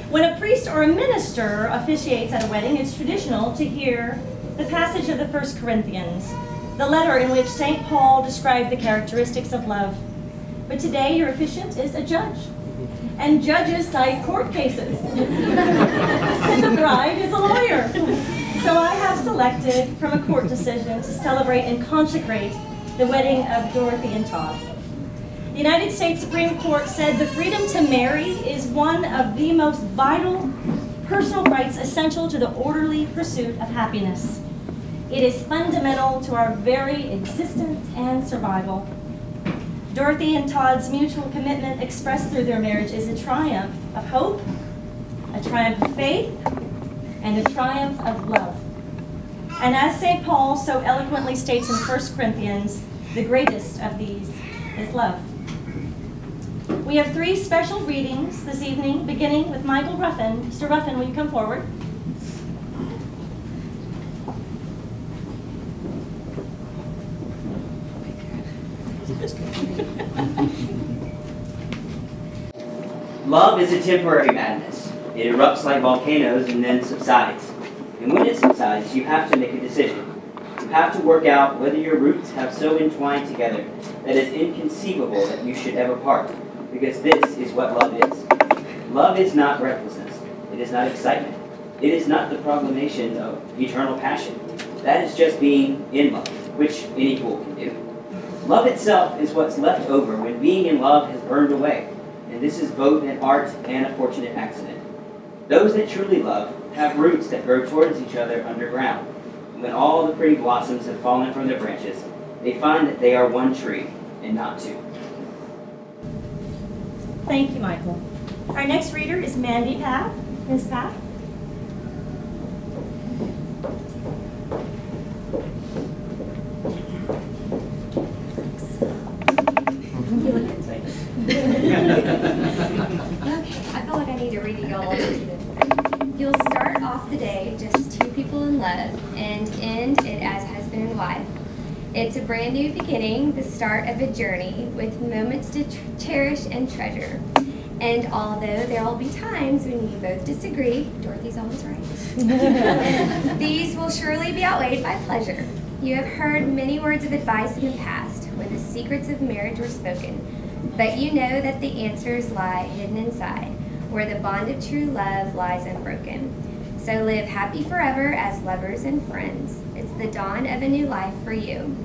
When a priest or a minister officiates at a wedding, it's traditional to hear the passage of the 1 Corinthians, the letter in which St. Paul described the characteristics of love. But today your officiant is a judge, and judges cite court cases. And the bride is a lawyer. So I have selected from a court decision to celebrate and consecrate the wedding of Dorothy and Todd. The United States Supreme Court said the freedom to marry is one of the most vital personal rights essential to the orderly pursuit of happiness. It is fundamental to our very existence and survival. Dorothy and Todd's mutual commitment expressed through their marriage is a triumph of hope, a triumph of faith, and a triumph of love. And as St. Paul so eloquently states in 1 Corinthians, the greatest of these is love. We have 3 special readings this evening, beginning with Michael Ruffin. Mr. Ruffin, will you come forward? Love is a temporary madness. It erupts like volcanoes and then subsides. And when it subsides, you have to make a decision. You have to work out whether your roots have so entwined together that it's inconceivable that you should ever part, because this is what love is. Love is not recklessness. It is not excitement. It is not the proclamation of eternal passion. That is just being in love, which any fool can do. Love itself is what's left over when being in love has burned away, and this is both an art and a fortunate accident. Those that truly love have roots that grow towards each other underground. When all the pretty blossoms have fallen from their branches, they find that they are one tree and not two. Thank you, Michael. Our next reader is Mandy Papp. Ms. Papp. You look excited. Okay, I feel like I need to read you all into this. You'll start off the day just 2 people in love and end it as husband and wife. It's a brand new beginning, the start of a journey with moments to cherish and treasure. And although there will be times when you both disagree, Dorothy's always right, these will surely be outweighed by pleasure. You have heard many words of advice in the past when the secrets of marriage were spoken, but you know that the answers lie hidden inside, where the bond of true love lies unbroken. So live happy forever as lovers and friends. It's the dawn of a new life for you.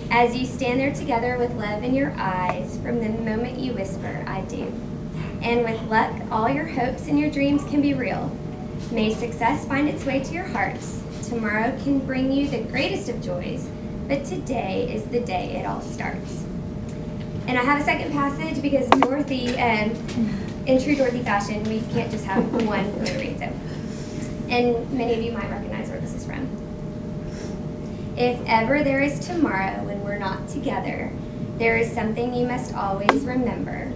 As you stand there together with love in your eyes, from the moment you whisper, I do. And with luck, all your hopes and your dreams can be real. May success find its way to your hearts. Tomorrow can bring you the greatest of joys, but today is the day it all starts. And I have a second passage because Dorothy, in true Dorothy fashion, we can't just have one for the read. So, and many of you might recognize where this is from. If ever there is tomorrow when we're not together, there is something you must always remember.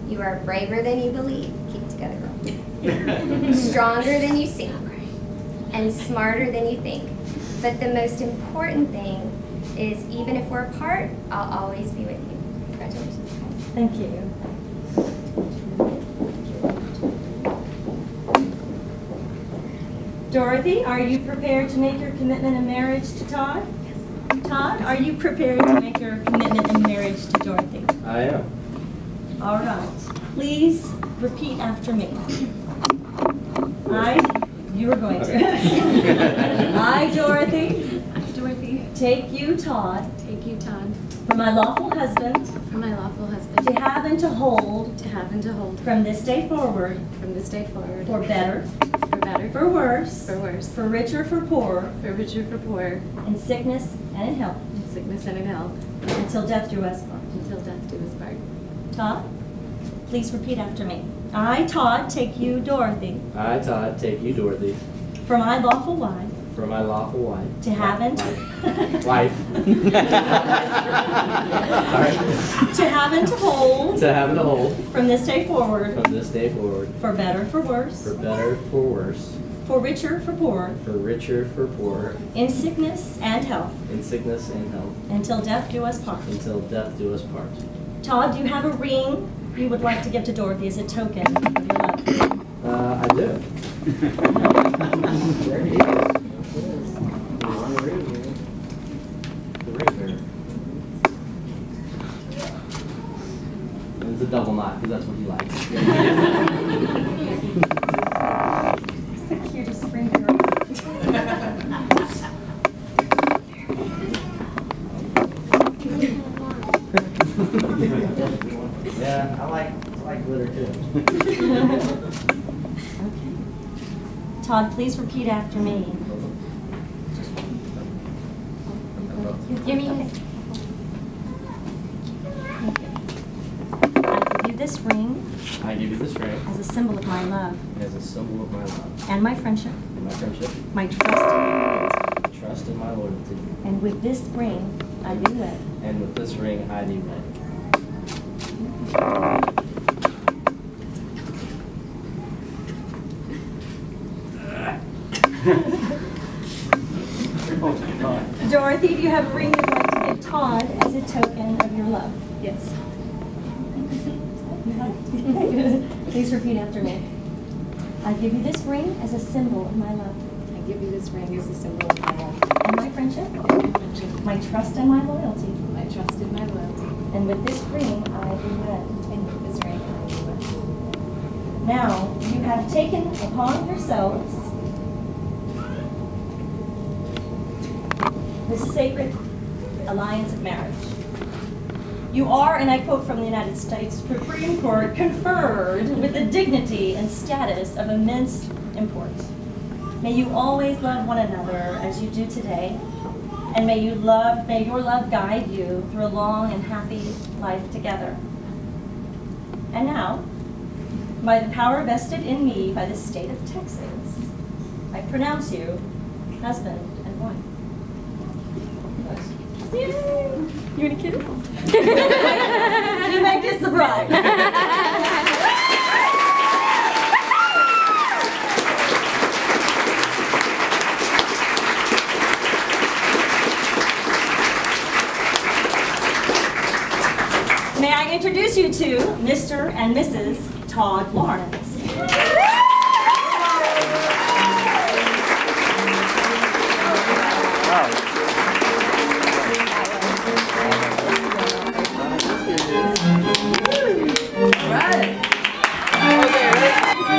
You are braver than you believe. Keep together, girl. Stronger than you seem, and smarter than you think. But the most important thing is, even if we're apart, I'll always be with you. Congratulations. Thank you. Dorothy, are you prepared to make your commitment in marriage to Todd? Yes. Todd, are you prepared to make your commitment in marriage to Dorothy? I am. All right. Please repeat after me. You were going to. I, Dorothy. Dorothy. Take you, Todd. Take you, Todd. For my lawful husband. For my lawful husband. To have and to hold. To have and to hold. From this day forward. From this day forward. For better. For better. For worse. For worse. For richer, for poor. For richer, for poor. In sickness and in health. In sickness and in health. Until death do us part. Until death do us part. Todd, please repeat after me. I, Todd, take you, Dorothy. I, Todd, take you, Dorothy. For my lawful wife. For my lawful wife. To have and wife. To have and to hold. To have and to hold. From this day forward. From this day forward. For better, for worse. For better, for worse. For richer, for poor. For richer, for poorer. In sickness and health. In sickness and health. Until death do us part. Until death do us part. Todd, do you have a ring you would like to give to Dorothy as a token of your love? I do. There he is. On the ring here. The ring bearer. And it's a double knot because that's what he likes. It's the cutest ring girl. Yeah, I like glitter too. Okay. Todd, please repeat after me. Give me okay. I give you this ring. I give you this ring. As a symbol of my love. As a symbol of my love. And my friendship. And my friendship. My trust and my loyalty. Trust and my loyalty. And with this ring, I do wed. And with this ring, I do wed. Dorothy, do you have a ring you'd like to give Todd as a token of your love? Yes. Please repeat after me. I give you this ring as a symbol of my love. I give you this ring as a symbol of my love. And my friendship. My trust and my loyalty. My trust and my loyalty. And with this ring, I do wed. And with this ring, I do wed. Now, you have taken upon yourselves the sacred alliance of marriage. You are, and I quote from the United States Supreme Court, conferred with the dignity and status of immense import. May you always love one another as you do today, and may your love guide you through a long and happy life together. And now, by the power vested in me by the state of Texas, I pronounce you husband and wife. Yay! You want a kiss? You may kiss the bride. May I introduce you to Mr. and Mrs. Todd Lawrence.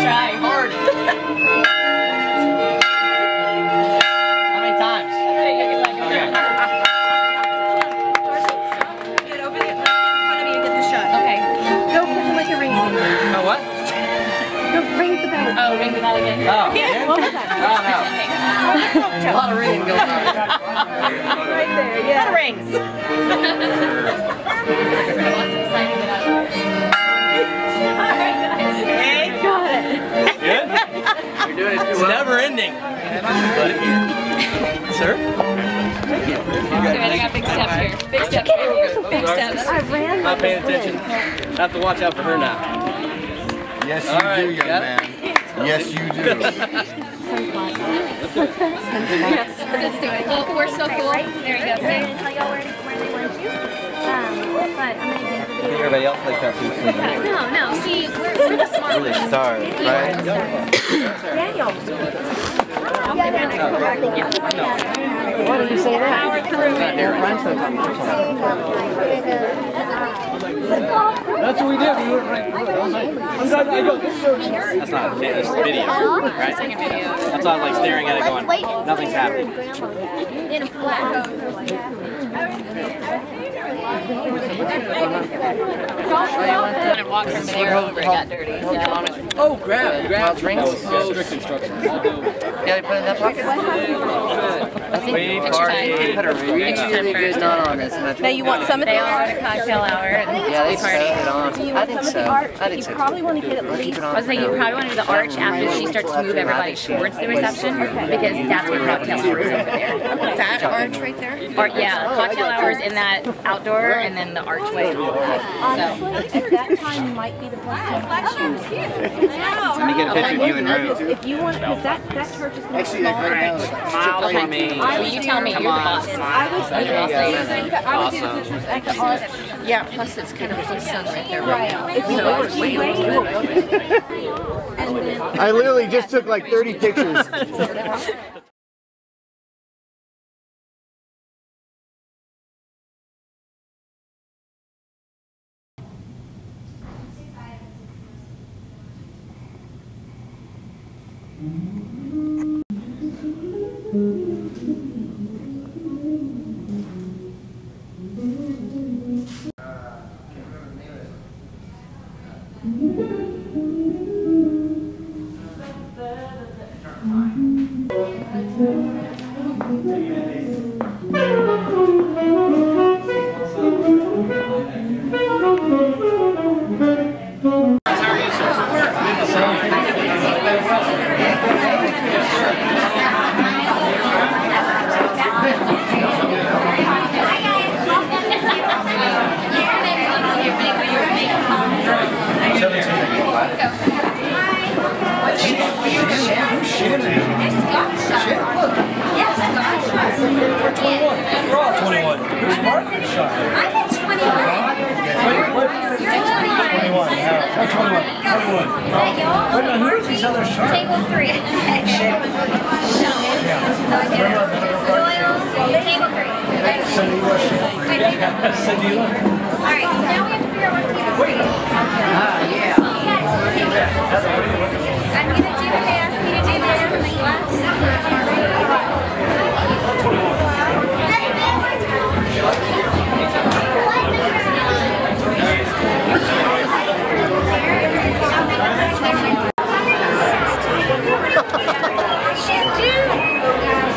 Try hard. How many times? Get over there, in front of you and get the shot. Okay. Go put them with your ring. Oh, what? Go ring the bell. Oh, ring the bell again? Oh, yeah. One more time. Oh, no. A lot of ringing going on. Right there, yeah. A lot of rings. Hey, got it. Good? You're doing it too well. It's never ending. Sir? Thank you. I got big steps here. Big steps here. Big steps. I ran. Not paying attention. I have to watch out for her now. Yes, you right, do, young man. Yes, you do. Yes. Let's do it. Oh, we're so cool. There you go. Tell y'all where they want you. But I'm gonna get everybody. Everybody else like that too. No. See, we're the smart Really ones. stars, right? Daniel. Yeah. Why did you say that? Power through it. That's what we did. We went right through it. I was like, I'm done. I go, this search. That's not a video, that's a video, right? Second video. That's why I was like staring at it going, nothing's happening. In a flat. When it walked from there over, it got dirty. So. Oh, grab drinks. Oh, strict instructions. Yeah, they put it in that pocket. I think We put party. a really good knot on this. Now you want some of They this? all had a cocktail hour. And Yeah, they party. set it on. I think so. I think so. You probably want to get at least. I was thinking you probably want to do the arch after she starts to move everybody towards the reception because that's where cocktail hour is over there. That arch right there? Or, yeah, cocktail hours in that outdoor and then the archway and all of that. Honestly, at that time might be the best time to choose. Let me get a picture of you and Ruth. If you want, because that church is going to be small. Smile for me. Well, you tell me, you're the boss. I would do the pictures at the arch. Yeah, plus it's kind of full sun right there. Right. If you wait, and then I literally just took like 30 pictures.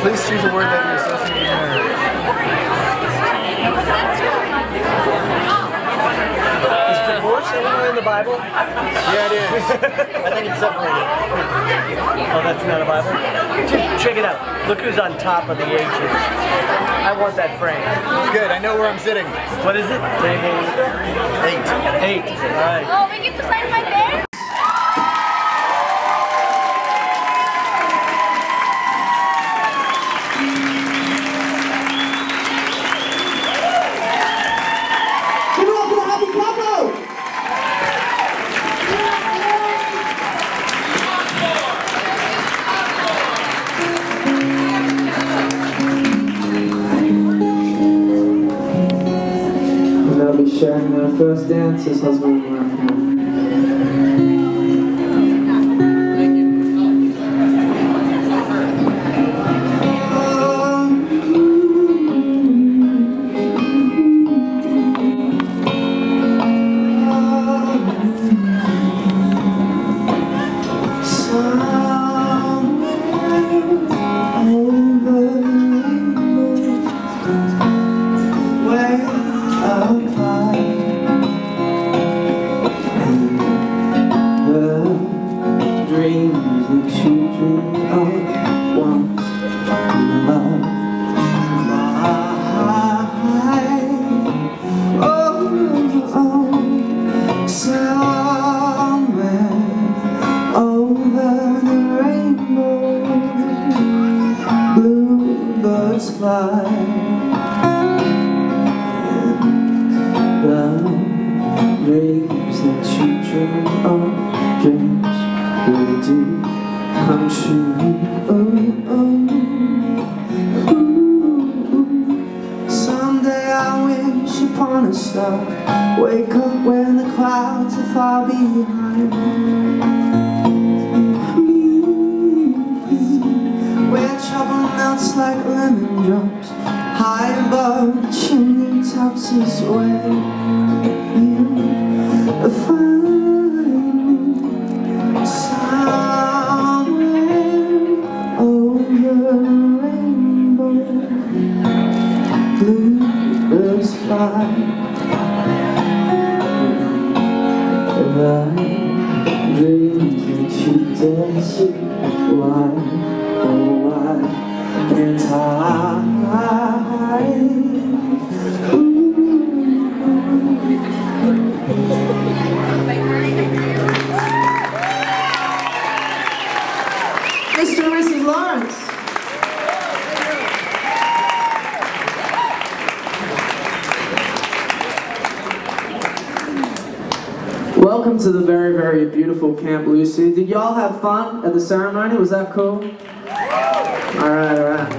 Please choose a word that you're associating there. Is divorce anywhere in the Bible? Yeah, it is. I think it's separated. Oh, that's not a Bible? Check it out. Look who's on top of the H's. I want that frame. Good, I know where I'm sitting. What is it? Table 8. 8. All right. Oh, we get the side of my bed? They'll be sharing their first dance as husband and wife. Come true. closer. Wake up when the clouds are far behind me, where trouble melts like lemon drops high above the chimney tops is where you find me somewhere over the rainbow. Bluebirds fly, and I dream that you dance. Why, oh why can't I? Mr. and Mrs. Lawrence. Welcome to the very, very beautiful Camp Lucy. Did y'all have fun at the ceremony? Was that cool? Alright, alright.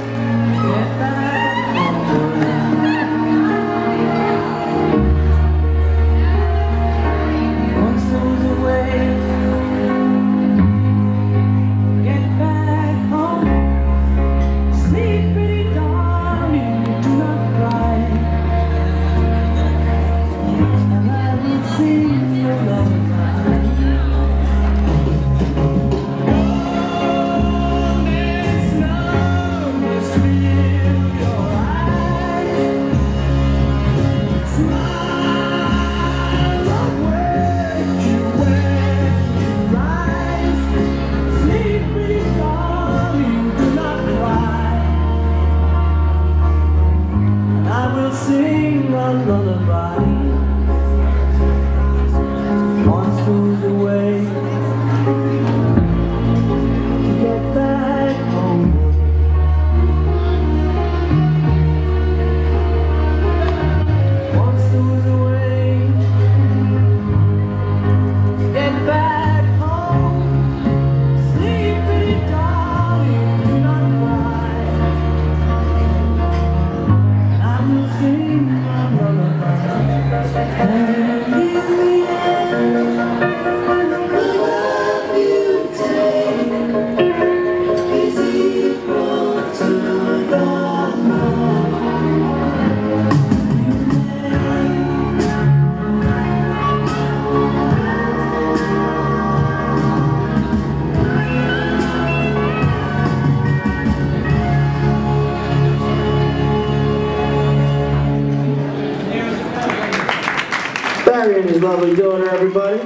Barry and his lovely daughter, everybody.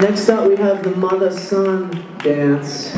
Next up we have the mother-son dance.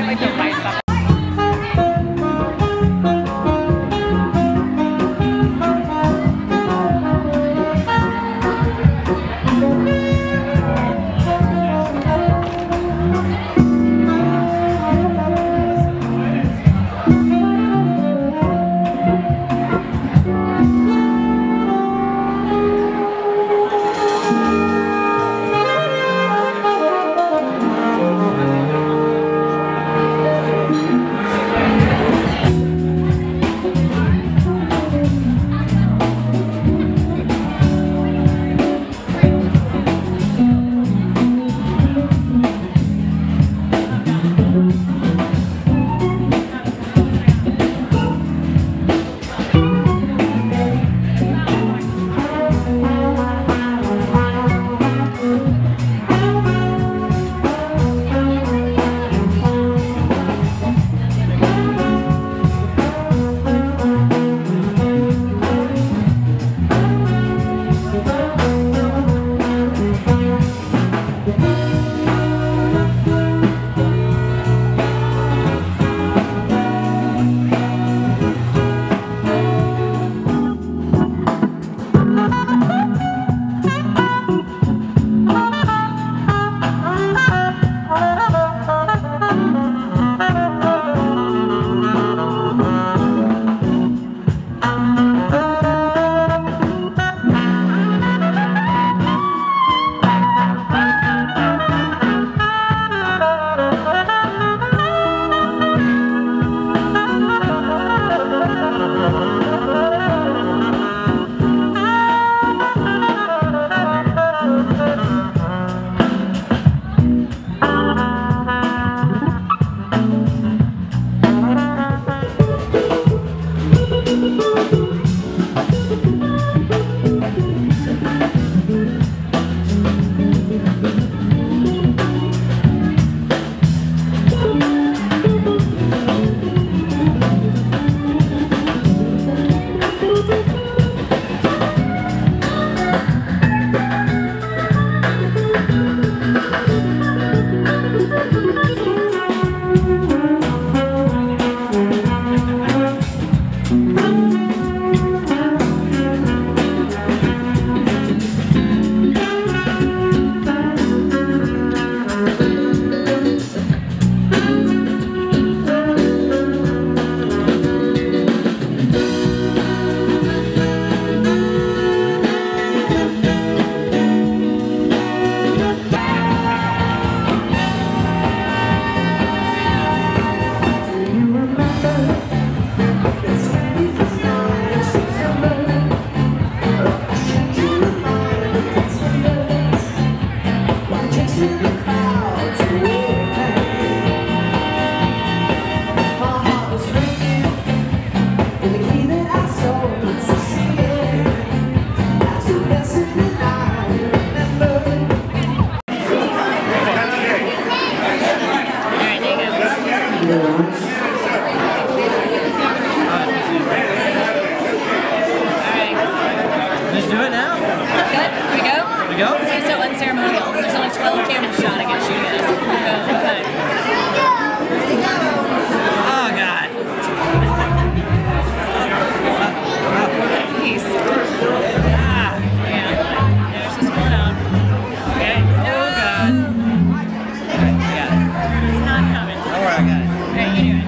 Like the white stuff. I got it.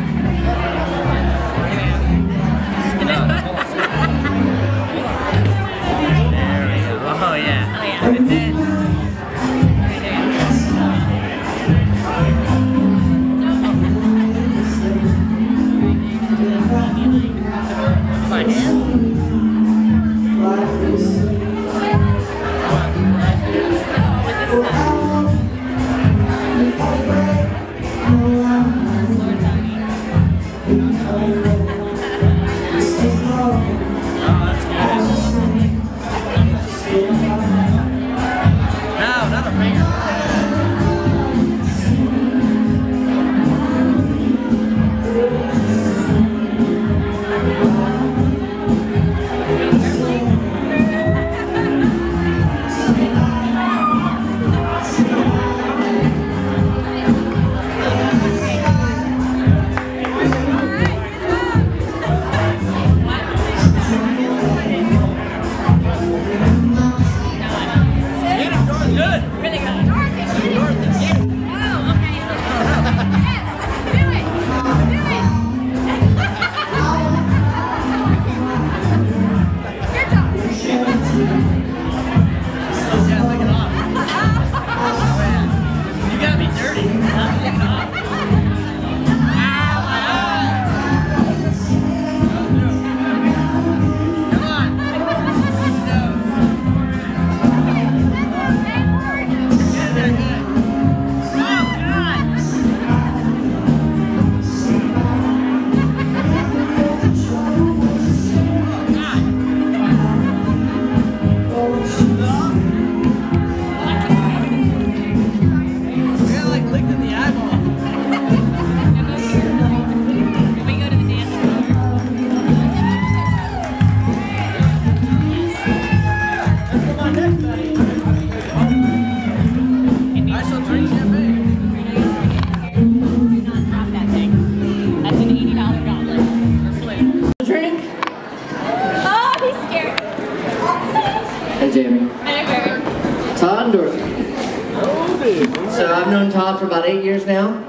8 years now.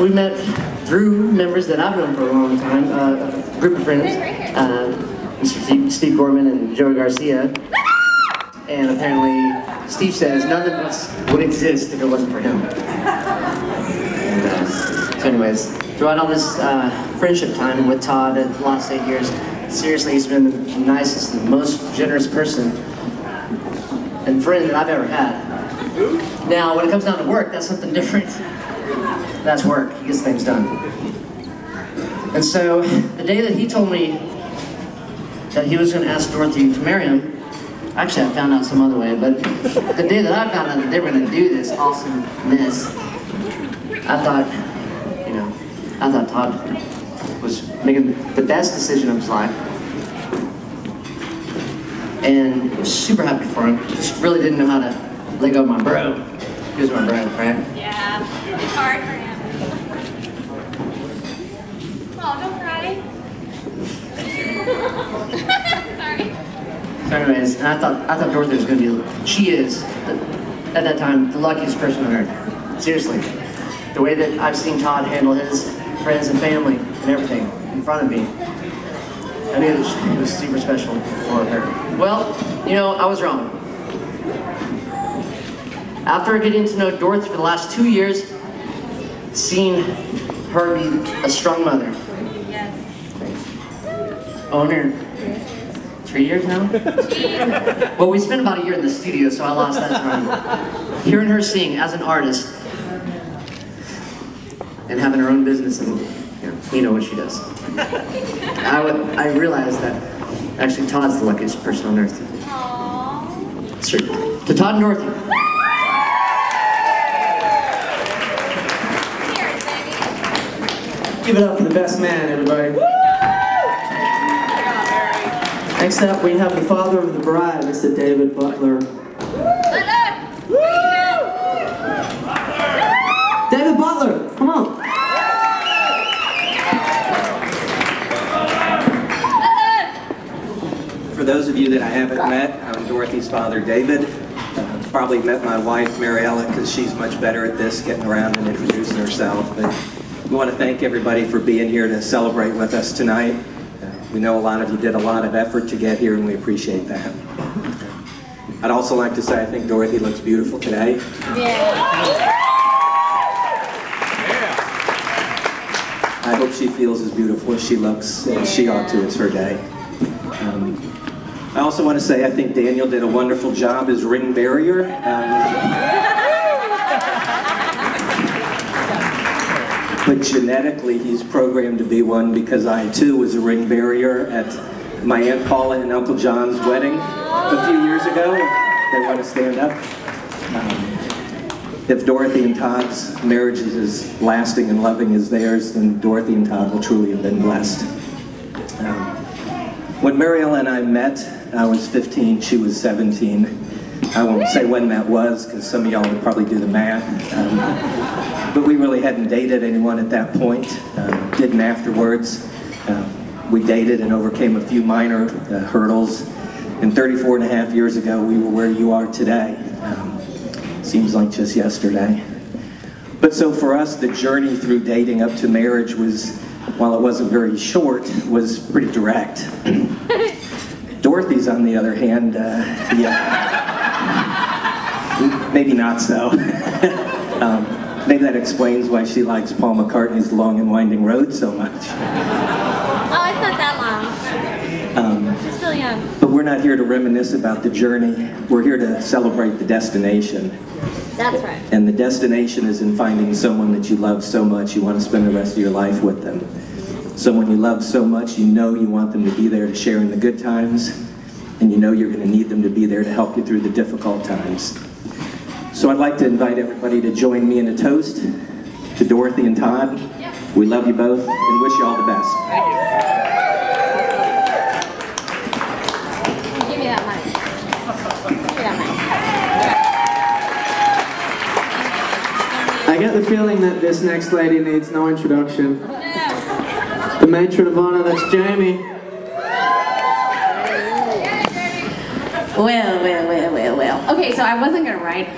We met through members that I've known for a long time, a group of friends, Mr. Steve Gorman and Joey Garcia. And apparently, Steve says none of us would exist if it wasn't for him. And, so anyways, throughout all this friendship time with Todd in the last 8 years, seriously, he's been the nicest and most generous person and friend that I've ever had. Now, when it comes down to work, that's something different. That's work. He gets things done. And so, the day that he told me that he was going to ask Dorothy to marry him, actually I found out some other way, but the day that I found out that they were going to do this awesomeness, I thought Todd was making the best decision of his life. And I was super happy for him. Just really didn't know how to let go of my bro. He was my bro, right? Yeah, it's hard for him. Oh, don't cry. Sorry. So anyways, and I thought Dorothy was going to be, she is, at that time, the luckiest person on earth. Seriously. The way that I've seen Todd handle his friends and family and everything in front of me, I knew it was super special for her. Well, you know, I was wrong. After getting to know Dorothy for the last 2 years, seeing her be a strong mother. Yes. Owner. 3 years now? Well, we spent about a year in the studio, so I lost that time. Hearing her sing as an artist and having her own business, and you know what she does. I realized that actually Todd's the luckiest person on earth. Aww. It's true. To Todd and Dorothy. Give it up for the best man, everybody. Next up, we have the father of the bride, Mr. David Butler. David Butler, come on. For those of you that I haven't met, I'm Dorothy's father, David. Probably met my wife, Mariella, because she's much better at this, getting around and introducing herself. But we want to thank everybody for being here to celebrate with us tonight. We know a lot of you did a lot of effort to get here, and we appreciate that. I'd also like to say I think Dorothy looks beautiful today. Yeah. I hope she feels as beautiful as she looks, as she ought to. It's her day. I also want to say I think Daniel did a wonderful job as ring bearer. But genetically, he's programmed to be one because I, too, was a ring bearer at my Aunt Paula and Uncle John's wedding a few years ago. If they want to stand up. If Dorothy and Todd's marriage is as lasting and loving as theirs, then Dorothy and Todd will truly have been blessed. When Mariella and I met, I was 15, she was 17. I won't say when that was, because some of y'all would probably do the math. But we really hadn't dated anyone at that point. Didn't afterwards. We dated and overcame a few minor hurdles. And 34 and a half years ago, we were where you are today. Seems like just yesterday. But so for us, the journey through dating up to marriage was, while it wasn't very short, was pretty direct. Dorothy's, on the other hand, yeah, maybe not so. Maybe that explains why she likes Paul McCartney's Long and Winding Road so much. Oh, it's not that long. She's still young. But we're not here to reminisce about the journey. We're here to celebrate the destination. That's right. And the destination is in finding someone that you love so much you want to spend the rest of your life with them. Someone you love so much you know you want them to be there to share in the good times, and you know you're going to need them to be there to help you through the difficult times. So I'd like to invite everybody to join me in a toast to Dorothy and Todd. We love you both and wish you all the best. Thank you. Give me that mic. Give me that mic. I get the feeling that this next lady needs no introduction. The matron of honor, that's Jamie. Well. Okay, so I wasn't gonna write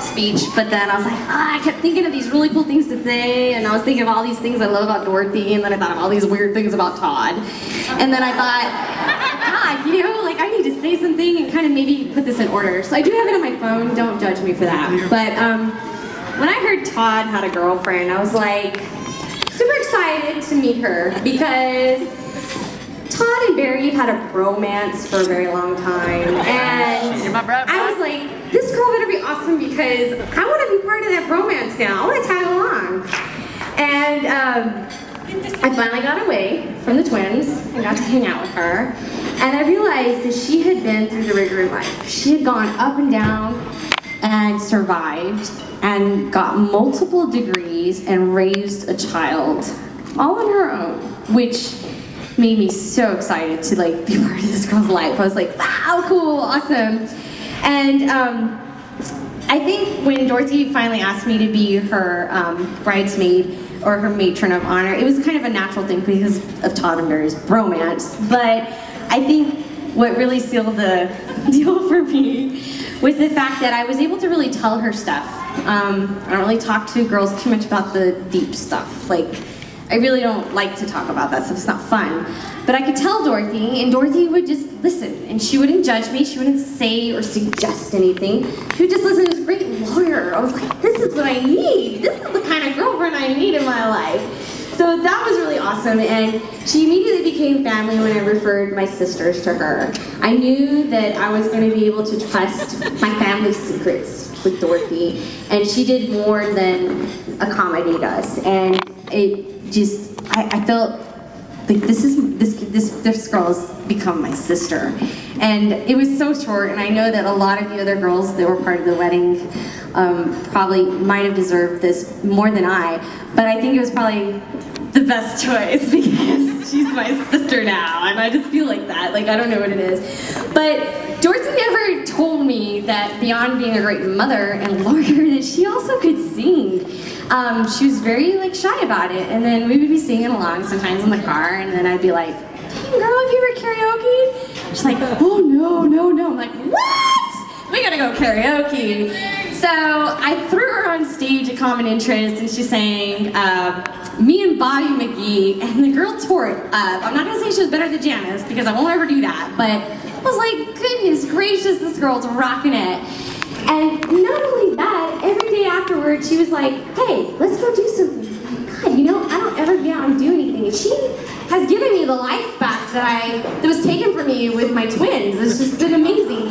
speech, but then I was like, I kept thinking of these really cool things to say, and I was thinking of all these things I love about Dorothy, and then I thought of all these weird things about Todd. And then I thought, God, you know, like I need to say something and kind of maybe put this in order. So I do have it on my phone, don't judge me for that. But when I heard Todd had a girlfriend, I was like, super excited to meet her because Todd and Barry had a bromance for a very long time, and I was like, this girl better be awesome because I want to be part of that bromance now. I want to tag along. And I finally got away from the twins and got to hang out with her, and I realized that she had been through the rigor of life. She had gone up and down and survived and got multiple degrees and raised a child all on her own, which made me so excited to like be part of this girl's life. I was like, wow, cool, awesome. And I think when Dorothy finally asked me to be her bridesmaid or her matron of honor, it was kind of a natural thing because of Todd and Barry's bromance. But I think what really sealed the deal for me was the fact that I was able to really tell her stuff. I don't really talk to girls too much about the deep stuff. Like, I really don't like to talk about that stuff, it's not fun. But I could tell Dorothy, and Dorothy would just listen, and she wouldn't judge me, she wouldn't say or suggest anything. She would just listen to this great lawyer. I was like, this is what I need. This is the kind of girlfriend I need in my life. So that was really awesome, and she immediately became family when I referred my sisters to her. I knew that I was going to be able to trust my family's secrets with Dorothy, and she did more than accommodate us. And it just, I felt like this girl has become my sister. And it was so short, and I know that a lot of the other girls that were part of the wedding probably might have deserved this more than I, but I think it was probably the best choice because she's my sister now, and I just feel like that. Like, I don't know what it is. But Dorothy never told me that beyond being a great mother and lawyer, that she also could sing. She was very like shy about it, and then we would be singing along sometimes in the car, and then I'd be like, hey, girl, have you ever karaoke? She's like, oh no, no, no. I'm like, what? We gotta go karaoke. So I threw her on stage at Common Interest, and she sang Me and Bobby McGee, and the girl tore it up. I'm not gonna say she was better than Janice, because I won't ever do that, but I was like, goodness gracious, this girl's rocking it. And not only that, every day afterwards, she was like, hey, let's go do something. God, you know, I don't ever get out and do anything. And she has given me the life back that was taken from me with my twins. It's just been amazing.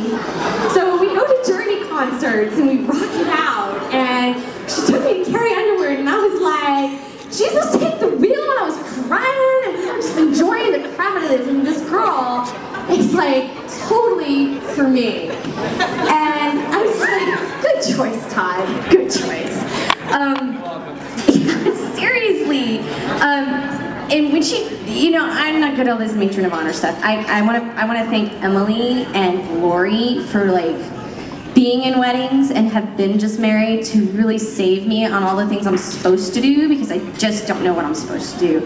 So we go to Journey concerts and we rock it out. And she took me to Carrie Underwood, and I was like, Jesus, take the wheel, and I was crying, and we were just enjoying the crap out of this. And this girl is like totally for me. And I was like, good choice, Todd, good choice. Seriously. And when she, you know, I'm not good at all this matron of honor stuff. I want to thank Emily and Lori for like being in weddings and have been just married to really save me on all the things I'm supposed to do, because I just don't know what I'm supposed to do.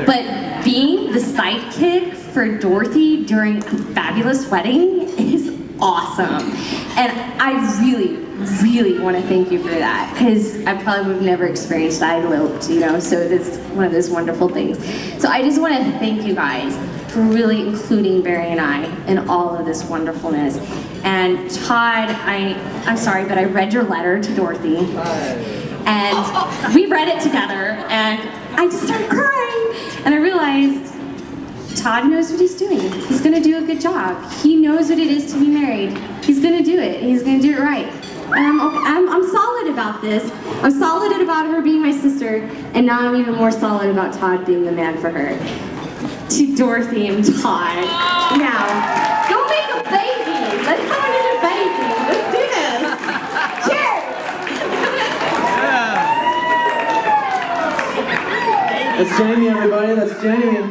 But being the sidekick for Dorothy during a fabulous wedding is awesome. And I really, really want to thank you for that, because I probably would have never experienced that. I eloped, you know, so it's one of those wonderful things. So I just want to thank you guys for really including Barry and I in all of this wonderfulness. And Todd, I'm sorry, but I read your letter to Dorothy, and we read it together, and I just started crying, and I realized Todd knows what he's doing. He's gonna do a good job. He knows what it is to be married. He's gonna do it, and he's gonna do it right. And I'm solid about this. I'm solid about her being my sister, and now I'm even more solid about Todd being the man for her. To Dorothy and Todd. Now, go make a baby. Let's have another baby. Let's do this. Cheers! That's Jamie, everybody. That's Jamie.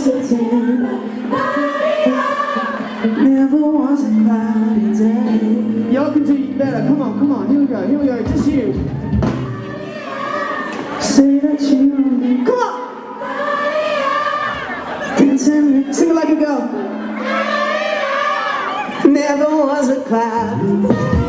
September. Never was a cloudy day. Y'all can do better. Come on, come on. Here we go, just you. Say that you want me. Come on! Dancing, sing it like a girl. Never was a cloudy day.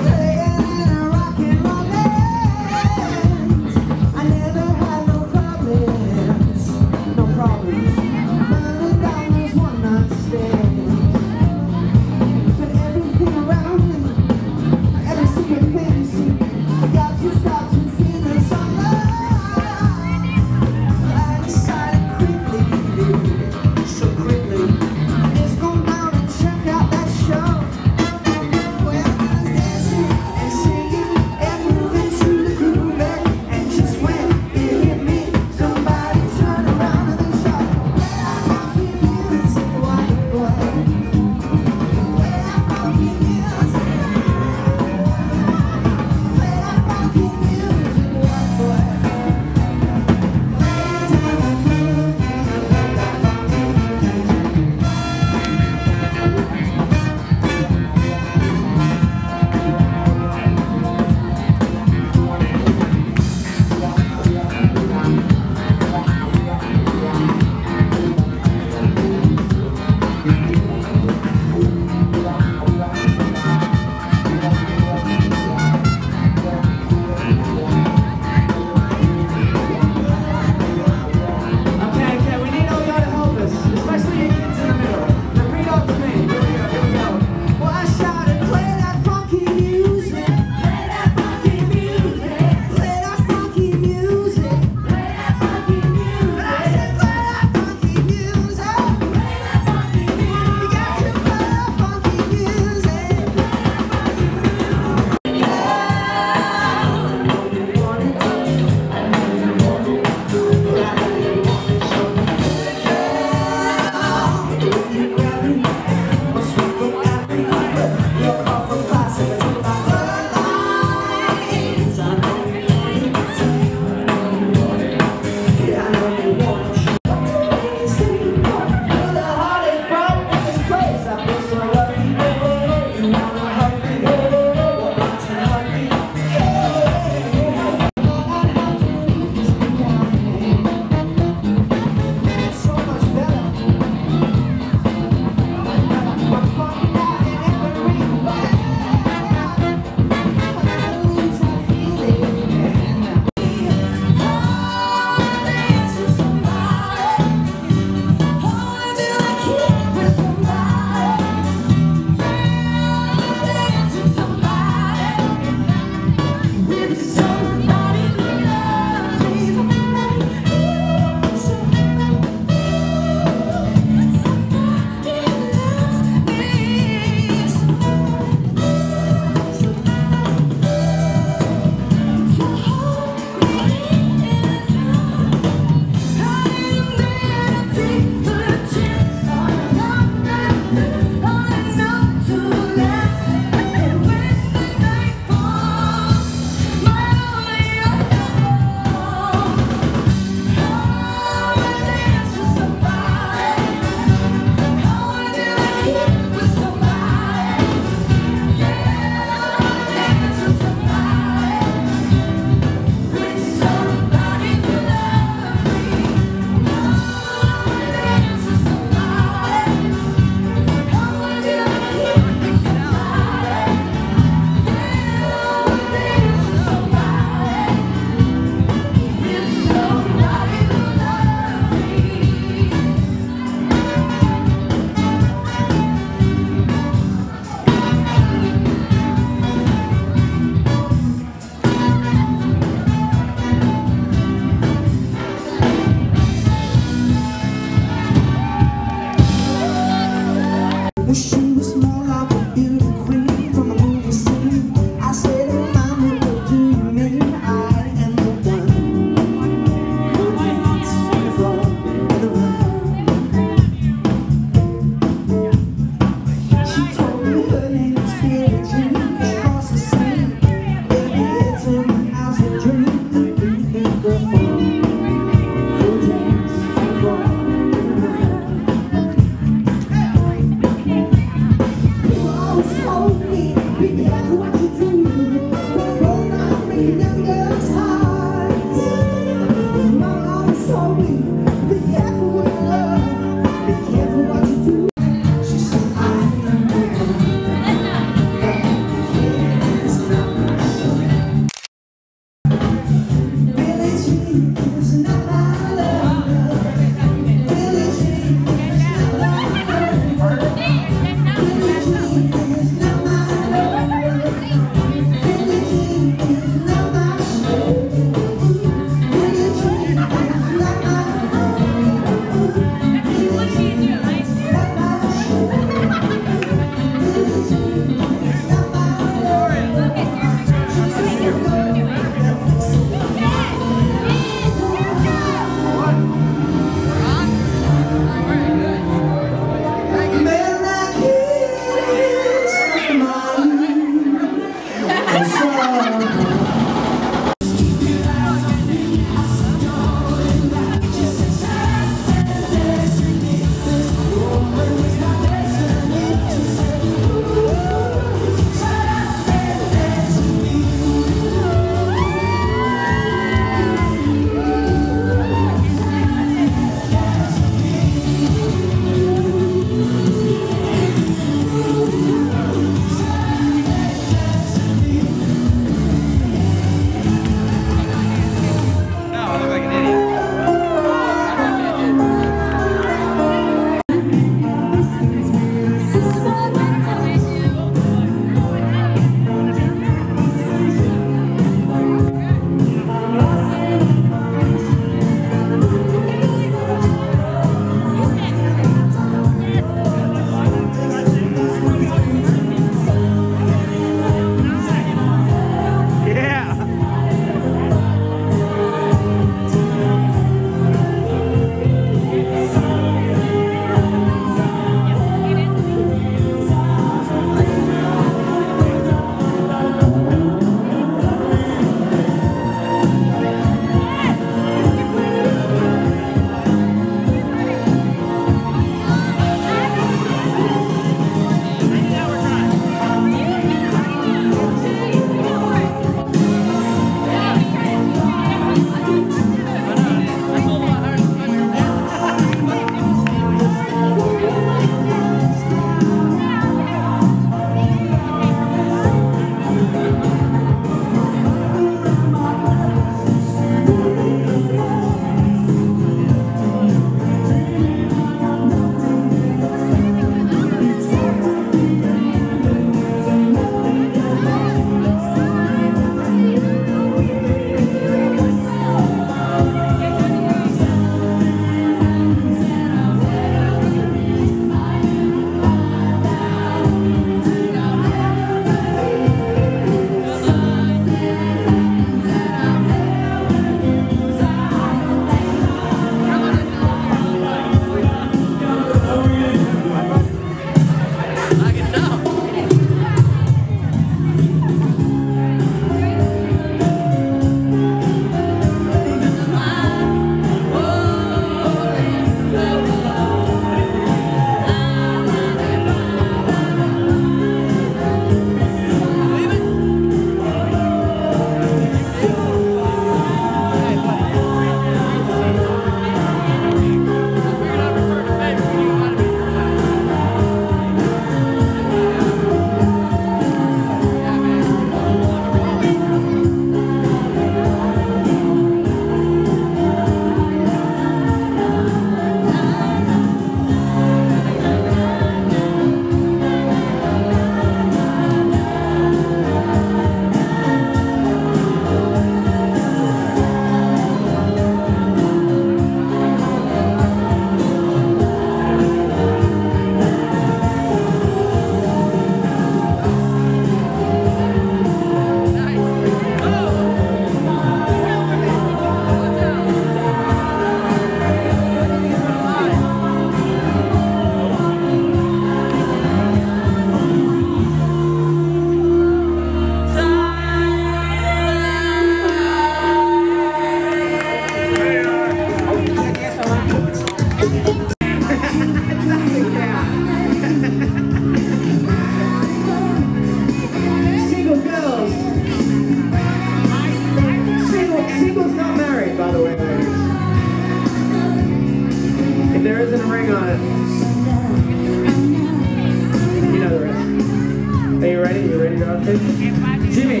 Jimmy,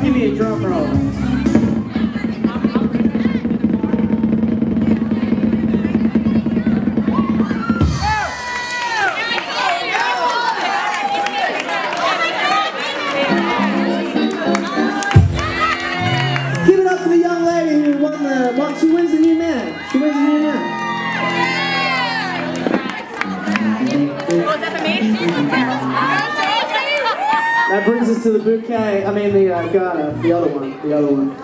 give me a drum roll. Give it up for the young lady who won the, she wins a new man. She wins a new man. Was that for me? That brings us to the bouquet. I mean the garter, the other one, the other one.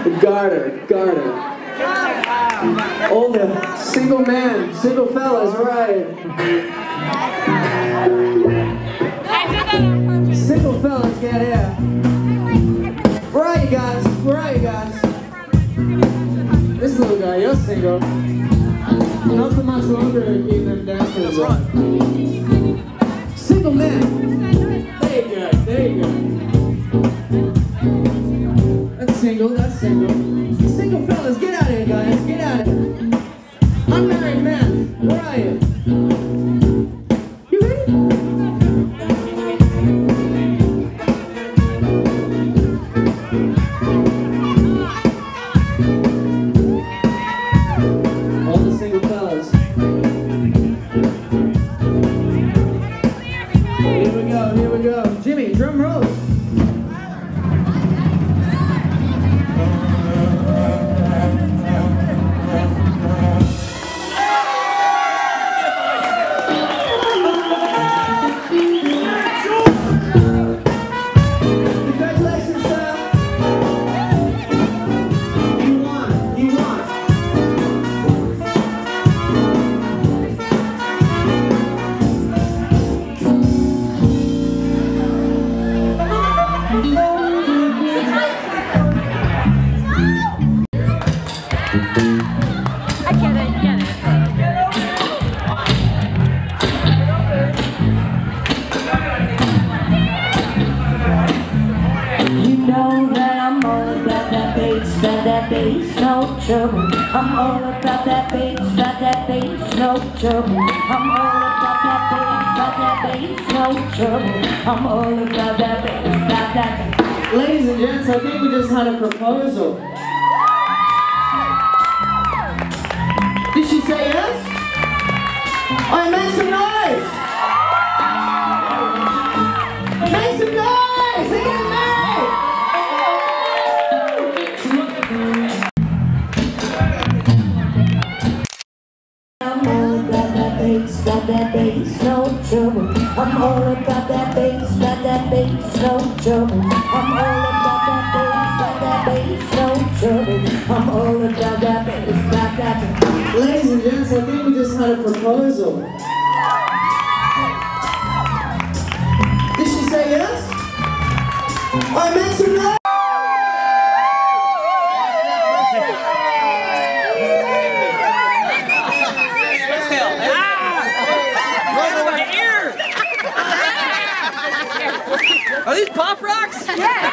The garter. All the single men, single fellas, right? Single fellas, get here. Where are you guys? Where are you guys? This little guy, you're single. Not for much longer to keep them dancers up. Single man. There you go, there you go. That's single, that's single. Single fellas, get out of here, guys, get out of here. Unmarried men, where are you? You ready? All the single fellas. Here we go. Jimmy, drum roll. Congratulations, sir. You won. You won. No trouble. I'm all about that bass, no trouble. I'm all about that bass, no trouble. I'm all about that bass, Ladies and gents, I think we just had a proposal. Did she say yes? Alright, make some noise! Make some noise! They get married! I'm all about that bass, no trouble. I'm all about that bass, no trouble. I'm all about that bass, no trouble. I'm all about that bass, Ladies and gents, I think we just had a proposal. Did she say yes? Alright, make some noise! Are these Pop Rocks? Yeah!